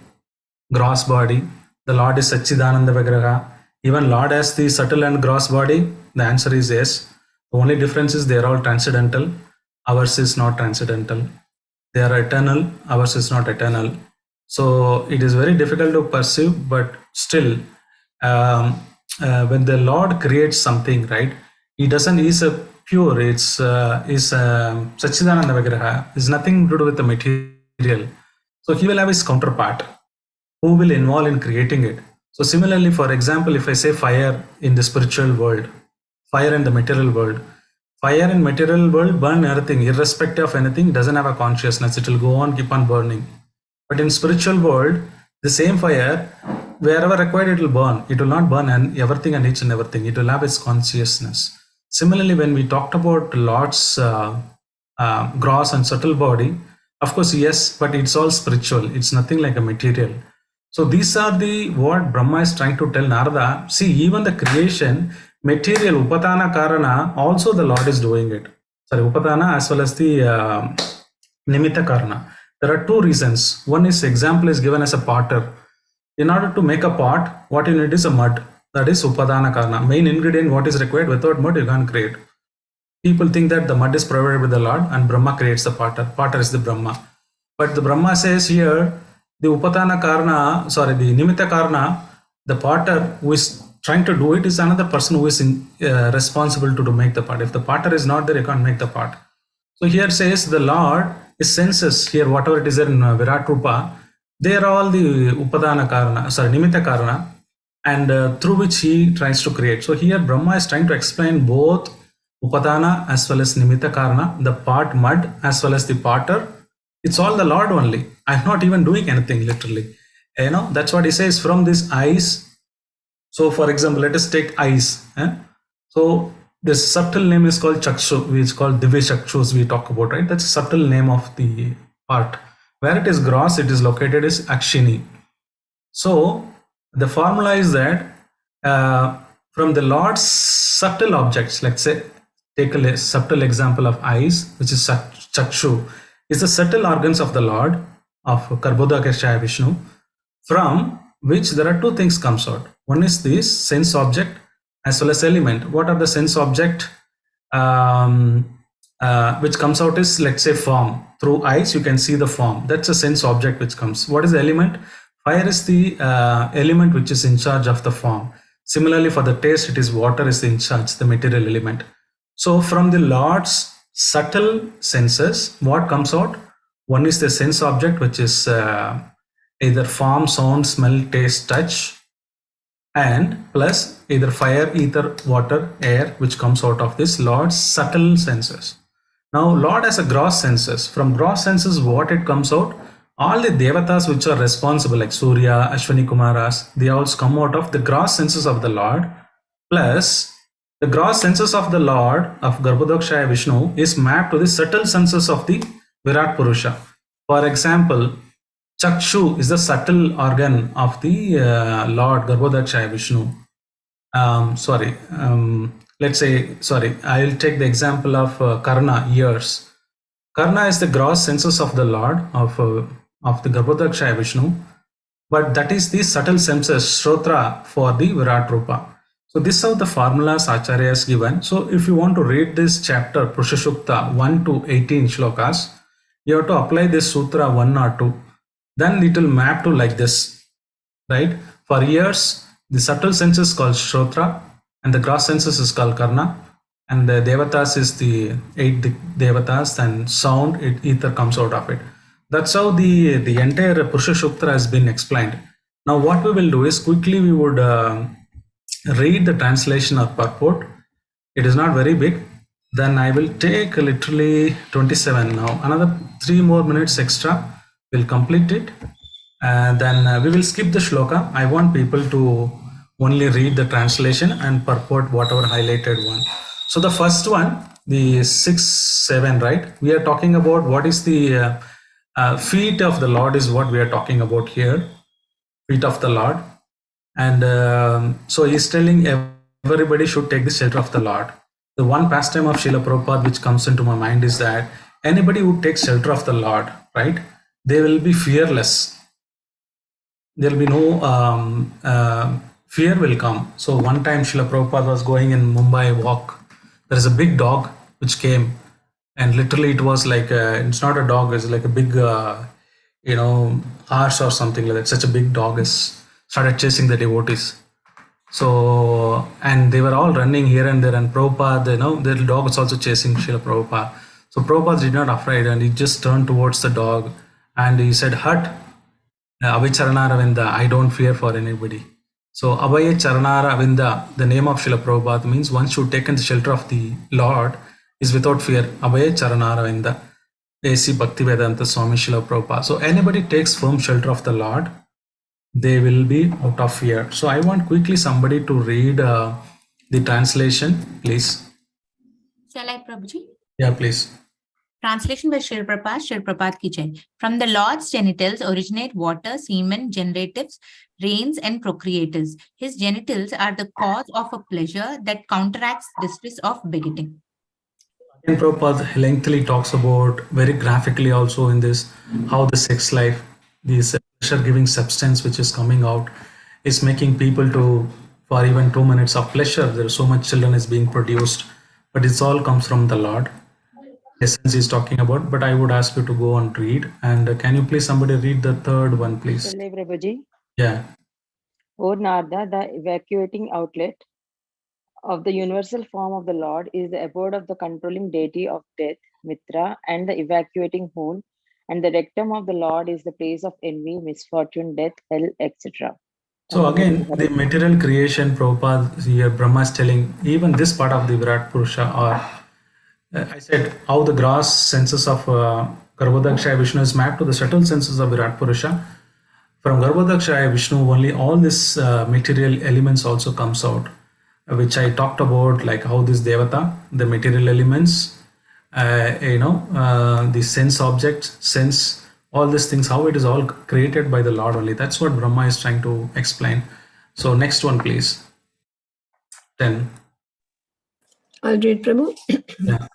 gross body. The Lord is Satchidananda Vigraha. Even Lord has the subtle and gross body. The answer is yes. The only difference is they are all transcendental. Ours is not transcendental. They are eternal. Ours is not eternal. So it is very difficult to perceive, but still, when the Lord creates something, right? He doesn't. He's a pure. It's Satchidananda Vigraha. It's nothing to do with the material. So he will have his counterpart, who will involve in creating it. So similarly, for example, if I say fire in the spiritual world, fire in the material world, fire in material world burn everything, irrespective of anything, it doesn't have a consciousness, it will go on, keep on burning. But in spiritual world, the same fire, wherever required, it will burn. It will not burn and everything and each and everything. It will have its consciousness. Similarly, when we talked about Lord's gross and subtle body, of course, yes, but it's all spiritual. It's nothing like a material. So these are the what Brahma is trying to tell Narada. See, even the creation, material Upatana Karana, also the Lord is doing it. Sorry, Upatana as well as the Nimitta Karana. There are two reasons. One is example is given as a potter. In order to make a pot, what you need is a mud. That is Upadana Karana. Main ingredient, what is required. Without mud, you can't create. People think that the mud is provided with the Lord and Brahma creates the potter. Potter is the Brahma. But the Brahma says here, the Upatana Karana, sorry, the Nimitta Karana, the potter who is trying to do it is another person who is responsible to make the pot. If the potter is not there, you can't make the pot. So here says the Lord, his senses here, whatever it is in Virat Rupa, they are all the Upadana Karana, sorry, Nimitta Karana, and through which he tries to create. So here Brahma is trying to explain both Upadana as well as Nimitta Karana, the pot mud as well as the potter. It's all the Lord only. I'm not even doing anything literally. You know, that's what he says from this eyes. So for example, let us take eyes. So this subtle name is called Chakshu, which is called Divya Chakshus we talk about, right? That's a subtle name of the part. Where it is gross, it is located is Akshini. So the formula is that from the Lord's subtle objects, let's say, take a subtle example of eyes, which is Chakshu, is the subtle organs of the Lord, of Karbodakashaya Vishnu, from which there are two things comes out. One is this sense object as well as element. What are the sense object which comes out is, let's say, form. Through eyes you can see the form. That's a sense object which comes. What is the element? Fire is the element which is in charge of the form. Similarly, for the taste, it is water is in charge, the material element. So from the Lord's subtle senses, what comes out? One is the sense object, which is either form, sound, smell, taste, touch, and plus either fire, ether, water, air, which comes out of this Lord's subtle senses. Now, Lord has a gross senses. From gross senses, what it comes out? All the devatas which are responsible, like Surya, Ashwini Kumaras, they also come out of the gross senses of the Lord. Plus, the gross senses of the Lord of Garbhodakshaya Vishnu is mapped to the subtle senses of the Virat Purusha. For example, Chakshu is the subtle organ of the Lord Garbhodakshaya Vishnu. Let's say, I will take the example of Karna, ears. Karna is the gross senses of the Lord of the Garbhodakshaya Vishnu, but that is the subtle senses, Shrotra, for the Virat Rupa. So this is how the formulas Acharya has given. So if you want to read this chapter, Purusha Sukta 1 to 18 shlokas, you have to apply this Sutra 1 or 2. Then it will map to like this, right? For ears, the subtle senses is called Shrotra, and the gross senses is called Karna, and the Devatas is the 8 Devatas, and sound, ether comes out of it. That's how the entire Purusha Sukta has been explained. Now what we will do is quickly we would read the translation or purport. It is not very big. Then I will take literally 27 now. Another 3 more minutes extra. We'll complete it. And then we will skip the shloka. I want people to only read the translation and purport whatever highlighted one. So the first one, the 6, 7, right? We are talking about what is the feet of the Lord is what we are talking about here. Feet of the Lord. And so he's telling everybody should take the shelter of the Lord. The one pastime of Srila Prabhupada which comes into my mind is that anybody who takes shelter of the Lord, right, they will be fearless. There will be no fear will come. So one time Srila Prabhupada was going in Mumbai walk. There is a big dog which came, and literally it was like it's not a dog, it's like a big horse or something like that. Such a big dog is started chasing the devotees. So, and they were all running here and there, and Prabhupada, the dog was also chasing Srila Prabhupada. So Prabhupada did not afraid, and he just turned towards the dog and he said, "Hut, Abhay Charana Ravinda, I don't fear for anybody." So Abhay Charana Ravinda, the name of Srila Prabhupada, means one should take in the shelter of the Lord is without fear. Abhay Charana Ravinda, A.C. Bhaktivedanta Swami Srila Prabhupada. So anybody takes firm shelter of the Lord, they will be out of fear. So I want quickly somebody to read the translation, please. Shall I, Prabhuji? Yeah, please. Translation by Srila Prabhupada, Srila Prabhupada ki jai. From the Lord's genitals originate water, semen, generatives, rains, and procreators. His genitals are the cause of a pleasure that counteracts distress of begetting. And Prabhupada lengthily talks about, very graphically also in this, how the sex life, this pleasure-giving substance which is coming out, is making people to, for even 2 minutes of pleasure, there is so much children is being produced, but it's all comes from the Lord. Essence is talking about, but I would ask you to go and read. And can you please somebody read the third one, please? Shall I, Prabhuji? Yeah. O Narada, the evacuating outlet of the universal form of the Lord is the abode of the controlling deity of death, Mitra, and the evacuating hole, and the rectum of the Lord is the place of envy, misfortune, death, hell, etc. So again, the material creation, Prabhupada here, Brahma is telling, even this part of the Virat Purusha, or I said how the gross senses of Garbhodakshaya Vishnu is mapped to the subtle senses of Virat Purusha. From Garbhodakshaya Vishnu, only all these material elements also comes out, which I talked about, like how this Devata, the material elements, the sense objects, sense, all these things, how it is all created by the Lord only. That's what Brahma is trying to explain. So next one, please. 10. I'll read, Prabhu. Yeah.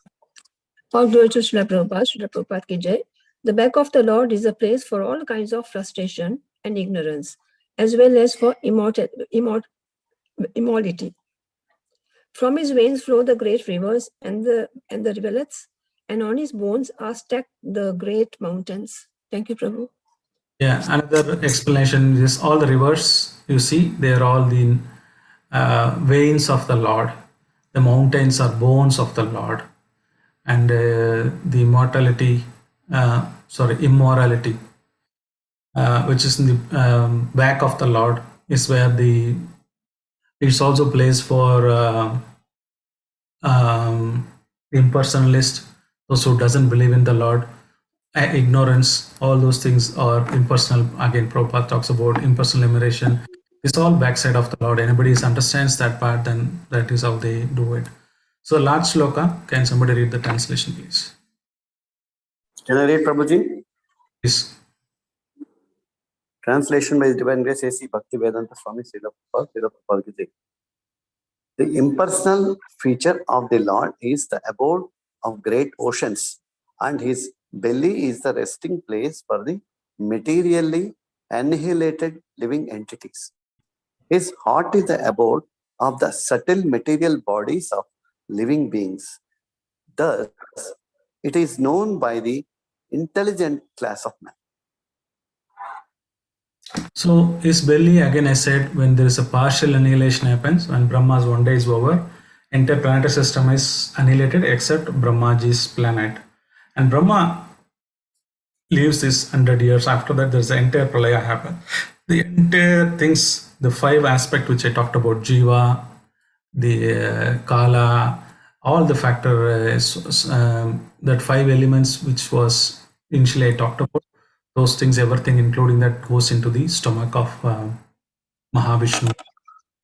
All glory to Srila Prabhupada ki jai. The back of the Lord is a place for all kinds of frustration and ignorance, as well as for immortality. From his veins flow the great rivers and the rivulets, and on his bones are stacked the great mountains. Thank you, Prabhu. Yeah, another explanation is all the rivers, you see, they are all the veins of the Lord. The mountains are bones of the Lord. And the immorality, which is in the back of the Lord, is where it's also place for impersonalist, those who doesn't believe in the Lord, ignorance, all those things are impersonal. Again, Prabhupada talks about impersonal liberation. It's all backside of the Lord. Anybody understands that part, then that is how they do it. So last shloka, can somebody read the translation, please? Can I read, Prabhuji? Please. Translation by His Divine Grace A.C. Bhaktivedanta Swami Srila Prabhupada ki jai. The impersonal feature of the Lord is the abode of great oceans, and his belly is the resting place for the materially annihilated living entities. His heart is the abode of the subtle material bodies of living beings. Thus, it is known by the intelligent class of man. So his belly, again I said, when there is a partial annihilation happens, when Brahma's one day is over, entire planetary system is annihilated except Brahmaji's planet. And Brahma leaves this 100 years. After that, there's the entire pralaya happen. The entire things, the 5 aspects which I talked about, Jiva, the Kala, all the factors, that 5 elements which was initially I talked about, those things, everything including that goes into the stomach of Mahavishnu.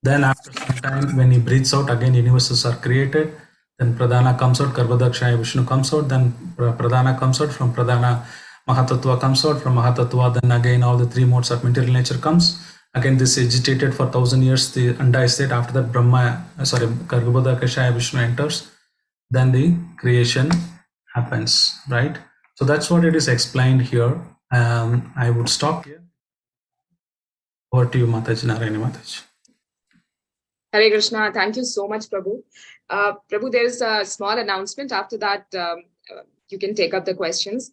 Then after some time, when he breathes out, again universes are created. Then Pradhana comes out, Garbhodakshaya Vishnu comes out, then Pradhana comes out, from Pradhana Mahatattva comes out, from Mahatattva then again all the 3 modes of material nature comes. Again this agitated for 1000 years, the Anda state. After that Garbhodakshaya Vishnu enters, then the creation happens, right? So that's what it is explained here. I would stop here. Over to you, Mataji, Narayani Mataji. Hare Krishna. Thank you so much, Prabhu. Prabhu, there is a small announcement. After that, you can take up the questions.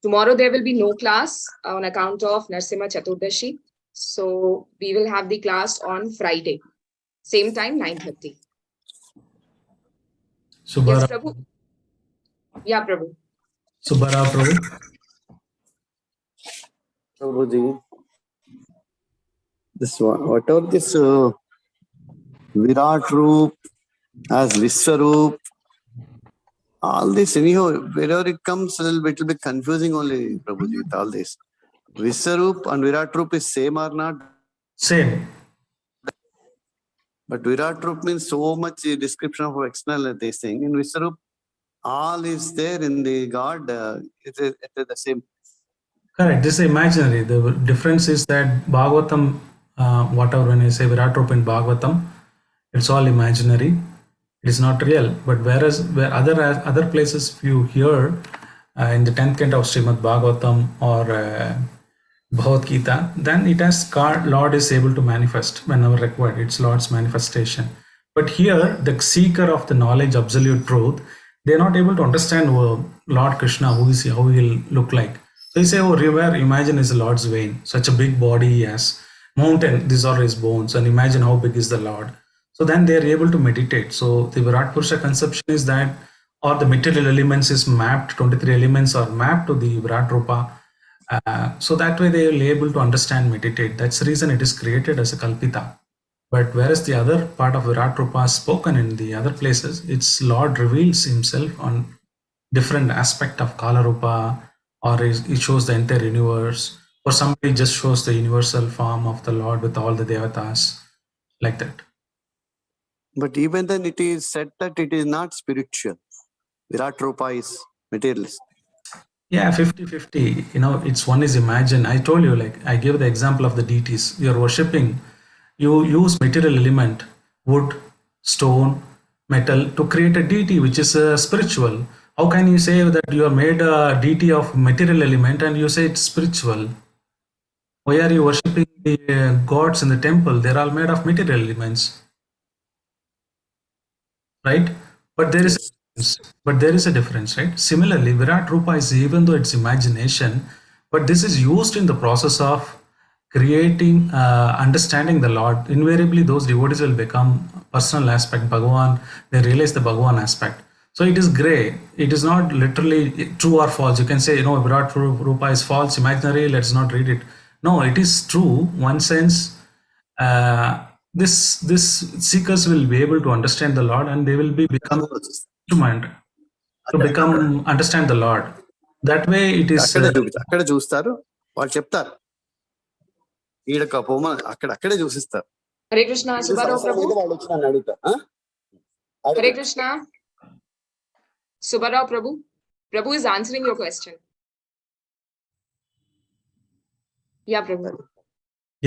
Tomorrow, there will be no class on account of Narsimha Chaturdashi. So we will have the class on Friday. Same time, 9:30. Subara. Yes, Prabhu. Yeah, Prabhu. Subara, Prabhu. Prabhuji, this whatever this Virat Roop as Viswaroop, all this, anyhow, wherever it comes, a little bit confusing only, Prabhuji, with all this. Viswaroop and Virat Roop is same or not? Same. But Virat Roop means so much description of external this thing. In Viswaroop, all is there in the God. It is the same. Correct. This is imaginary. The difference is that Bhagavatam, whatever when I say Virat Rupa in Bhagavatam, it's all imaginary. It is not real. But whereas where other places, if you hear in the 10th canto of Srimad Bhagavatam or Bhagavad Gita, then it has Lord is able to manifest whenever required. It's Lord's manifestation. But here, the seeker of the knowledge, absolute truth, they are not able to understand Lord Krishna, who is he, how he will look like. So you say, oh, river, imagine is the Lord's vein, such a big body he has. Mountain, these are his bones, and imagine how big is the Lord. So then they are able to meditate. So the Virat Purusha conception is that, or the material elements is mapped, 23 elements are mapped to the Virat Rupa. So that way they will be able to understand, meditate. That's the reason it is created as a Kalpita. But whereas the other part of Virat Rupa is spoken in the other places, its Lord reveals himself on different aspect of Kala Rupa, or it shows the entire universe, or somebody just shows the universal form of the Lord with all the devatas, like that. But even then it is said that it is not spiritual. Virat Rupa is materialist. Yeah, 50-50. It's one is imagine. I told you, like I gave the example of the deities. You're worshipping, you use material element, wood, stone, metal to create a deity which is spiritual. How can you say that you have made a deity of material element and you say it's spiritual? Why are you worshipping the gods in the temple? They're all made of material elements, right? But there is a difference. But there is a difference, right? Similarly, Virat Rupa is, even though it's imagination, but this is used in the process of creating, understanding the Lord. Invariably, those devotees will become personal aspect, Bhagavan. They realize the Bhagavan aspect. So it is gray. It is not literally true or false. You can say, Virat Rupa is false, imaginary. Let's not read it. No, it is true. One sense, this seekers will be able to understand the Lord, and they will be become instrument to become understand the Lord. That way, it is. అక్కడ చూస్తారు, వాళ్ళు చెప్తారు ఈడక పోమ అక్కడే చూసిస్తారు. Hare Krishna, Subharav Prabhu. వాళ్ళు వచ్చి నన్ను అడుగుతారు. Hare Krishna, Subharav Prabhu. Prabhu is answering your question. Yeah, Prabhu.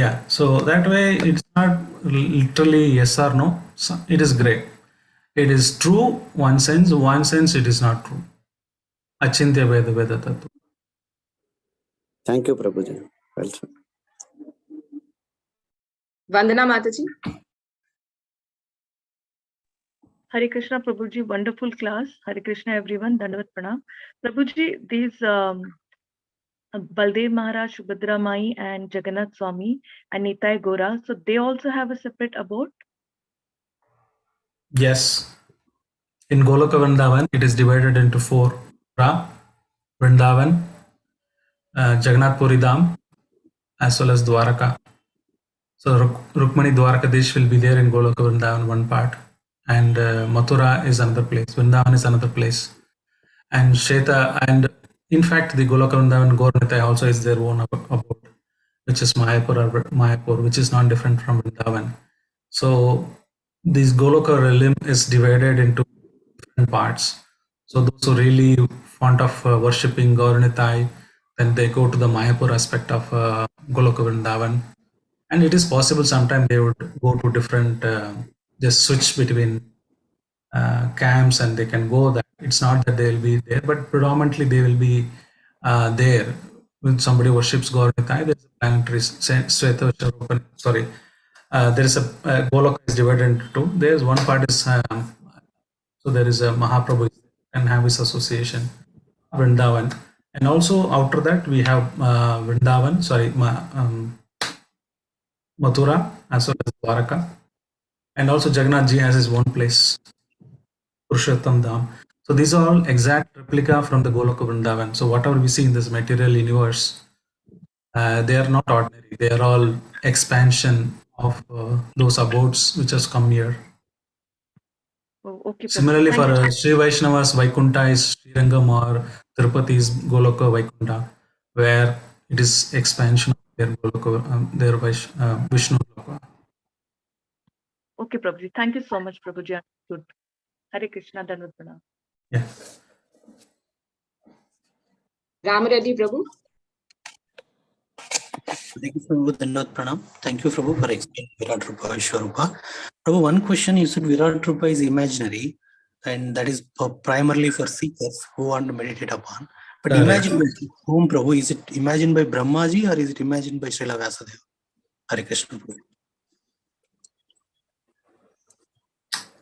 Yeah, so that way it's not literally yes or no. It is gray. It is true one sense it is not true. Achintya Veda Veda Tattva. Thank you, Prabhuji. Well said. Vandana Mataji. Hare Krishna, Prabhuji, wonderful class. Hare Krishna, everyone. Dandavat Pranam. Prabhuji, these Baldev Maharaj, Subhadra Mai, and Jagannath Swami, and Nitai Gora, so they also have a separate abode? Yes. In Goloka Vrindavan, it is divided into 4. Vrindavan, Jagannath Puri Dham, as well as Dwaraka. So Rukmani Dwarakadesh will be there in Goloka Vrindavan, one part. And Mathura is another place. Vrindavan is another place. And Sheta, and in fact, the Goloka Vrindavan Gauranitai also is their own abode, which is Mayapur, which is not different from Vrindavan. So this Goloka realm is divided into different parts. So those who really fond of worshipping Gauranitai, then they go to the Mayapur aspect of Goloka Vrindavan. And it is possible sometimes they would go to different, just switch between camps and they can go there. It's not that they will be there, but predominantly they will be there. When somebody worships Gauranitai, there's a planetary sorry. There is a Goloka is divided into 2. There's one part is so there is a Mahaprabhu and have his association, Vrindavan, and also after that we have Vrindavan, Mathura as well as Dwaraka, and also Jagannath Ji has his own place, Purushottam Dham. So these are all exact replica from the Goloka Vrindavan. So whatever we see in this material universe, they are not ordinary. They are all expansion of those abodes which has come here. Oh, okay. Similarly, for Sri Vaishnavas, Vaikunta is Srirangam, or Tirupati is Goloka Vaikunta, where it is expansion of their Goloka, their Vishnu Loka. Okay, Prabhuji. Thank you so much, Prabhuji. Good. Hare Krishna, Dandavat Pranam. Yeah. Ramareddy Prabhu. Thank you, Prabhu. Dandavat Pranam. Thank you, Prabhu, for explaining Virat Rupa, Vishwarupa. Prabhu, one question is that Virat Rupa is imaginary, and that is primarily for seekers who want to meditate upon. But imagined by whom, Prabhu? Is it imagined by Brahmaji or is it imagined by Srila Vyasadeva? Hare Krishna, Prabhu.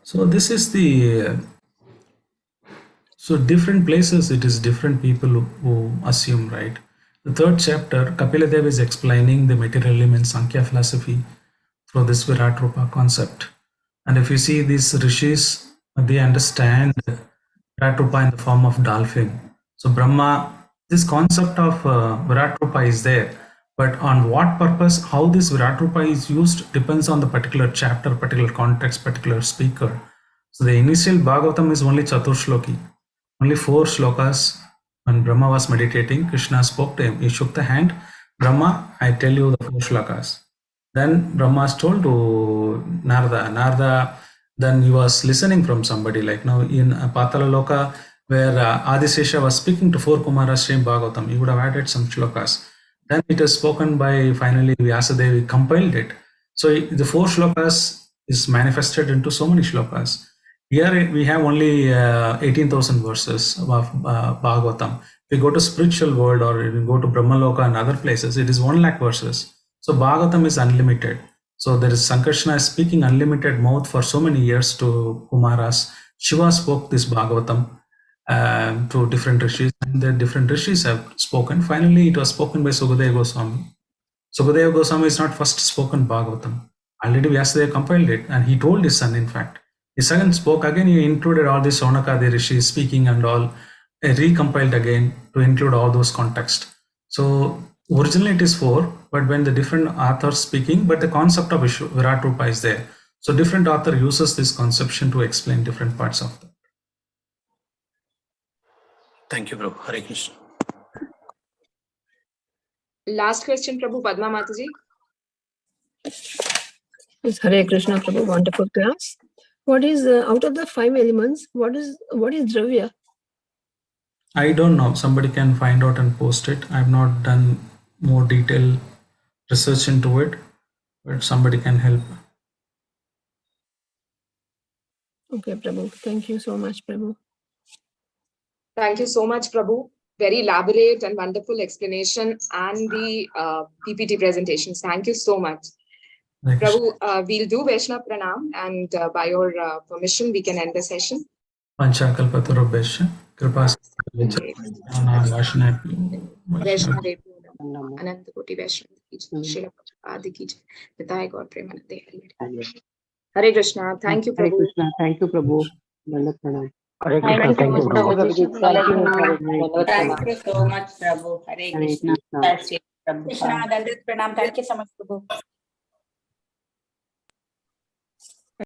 So this is the so different places it is different people who assume, right? The third chapter, Kapila Dev is explaining the material elements Sankhya philosophy through this Virat Rupa concept. And if you see these rishis, they understand Virat Rupa in the form of dolphin. So Brahma, this concept of Virat Rupa is there, but on what purpose, how this Virat Rupa is used depends on the particular chapter, particular context, particular speaker. So the initial Bhagavatam is only Chatur Shloki, only 4 shlokas. When Brahma was meditating, Krishna spoke to him. He shook the hand, Brahma, I tell you the 4 shlokas. Then Brahma is told to Narada. Narada, then he was listening from somebody, like now in Patala Loka, where Adisesha was speaking to 4 Kumaras, Srimad Bhagavatam, he would have added some shlokas. Then it is spoken by finally Vyasadevi compiled it. So the 4 shlokas is manifested into so many shlokas. Here we have only 18,000 verses of Bhagavatam. If we go to spiritual world or if we go to Brahmaloka and other places, it is 1 lakh verses. So Bhagavatam is unlimited. So there is Sankarshana speaking unlimited mouth for so many years to Kumaras. Shiva spoke this Bhagavatam to different rishis, and the different rishis have spoken. Finally, it was spoken by Sukadeva Goswami. Sukadeva Goswami is not first spoken Bhagavatam. Already Vyasadeva compiled it, and he told his son, in fact. His son spoke again, he included all the Saunaka, the rishis speaking and all, recompiled again to include all those contexts. So originally it is 4, but when the different authors speaking, but the concept of Virat Rupa is there. So different author uses this conception to explain different parts of that. Thank you, Prabhu. Hare Krishna. Last question, Prabhu, Padma Mataji. Yes, Hare Krishna, Prabhu. Wonderful class. What is out of the 5 elements? What is Dravya? I don't know. Somebody can find out and post it. I've not done more detailed research into it, but somebody can help. Okay, Prabhu. Thank you so much, Prabhu. Thank you so much, Prabhu. Very elaborate and wonderful explanation and the PPT presentations. Thank you so much. Prabhu, we'll do Vaishnava Pranam, and by your permission, we can end the session. Panchakalpatarubhesha, Kripa Vaishnav Ananta Koti Vaishnav Srila Prabhupada ki jai. Pitaya God Premanande Hari. Hare Krishna. Thank you, Prabhu. Hare Krishna. Thank you, Prabhu. Dandavat Pranam. Hare Krishna. Thank you, Prabhu. Thank you so much, Prabhu. Hare Krishna. Krishna, Dandavat Pranam. Thank you so much, Prabhu.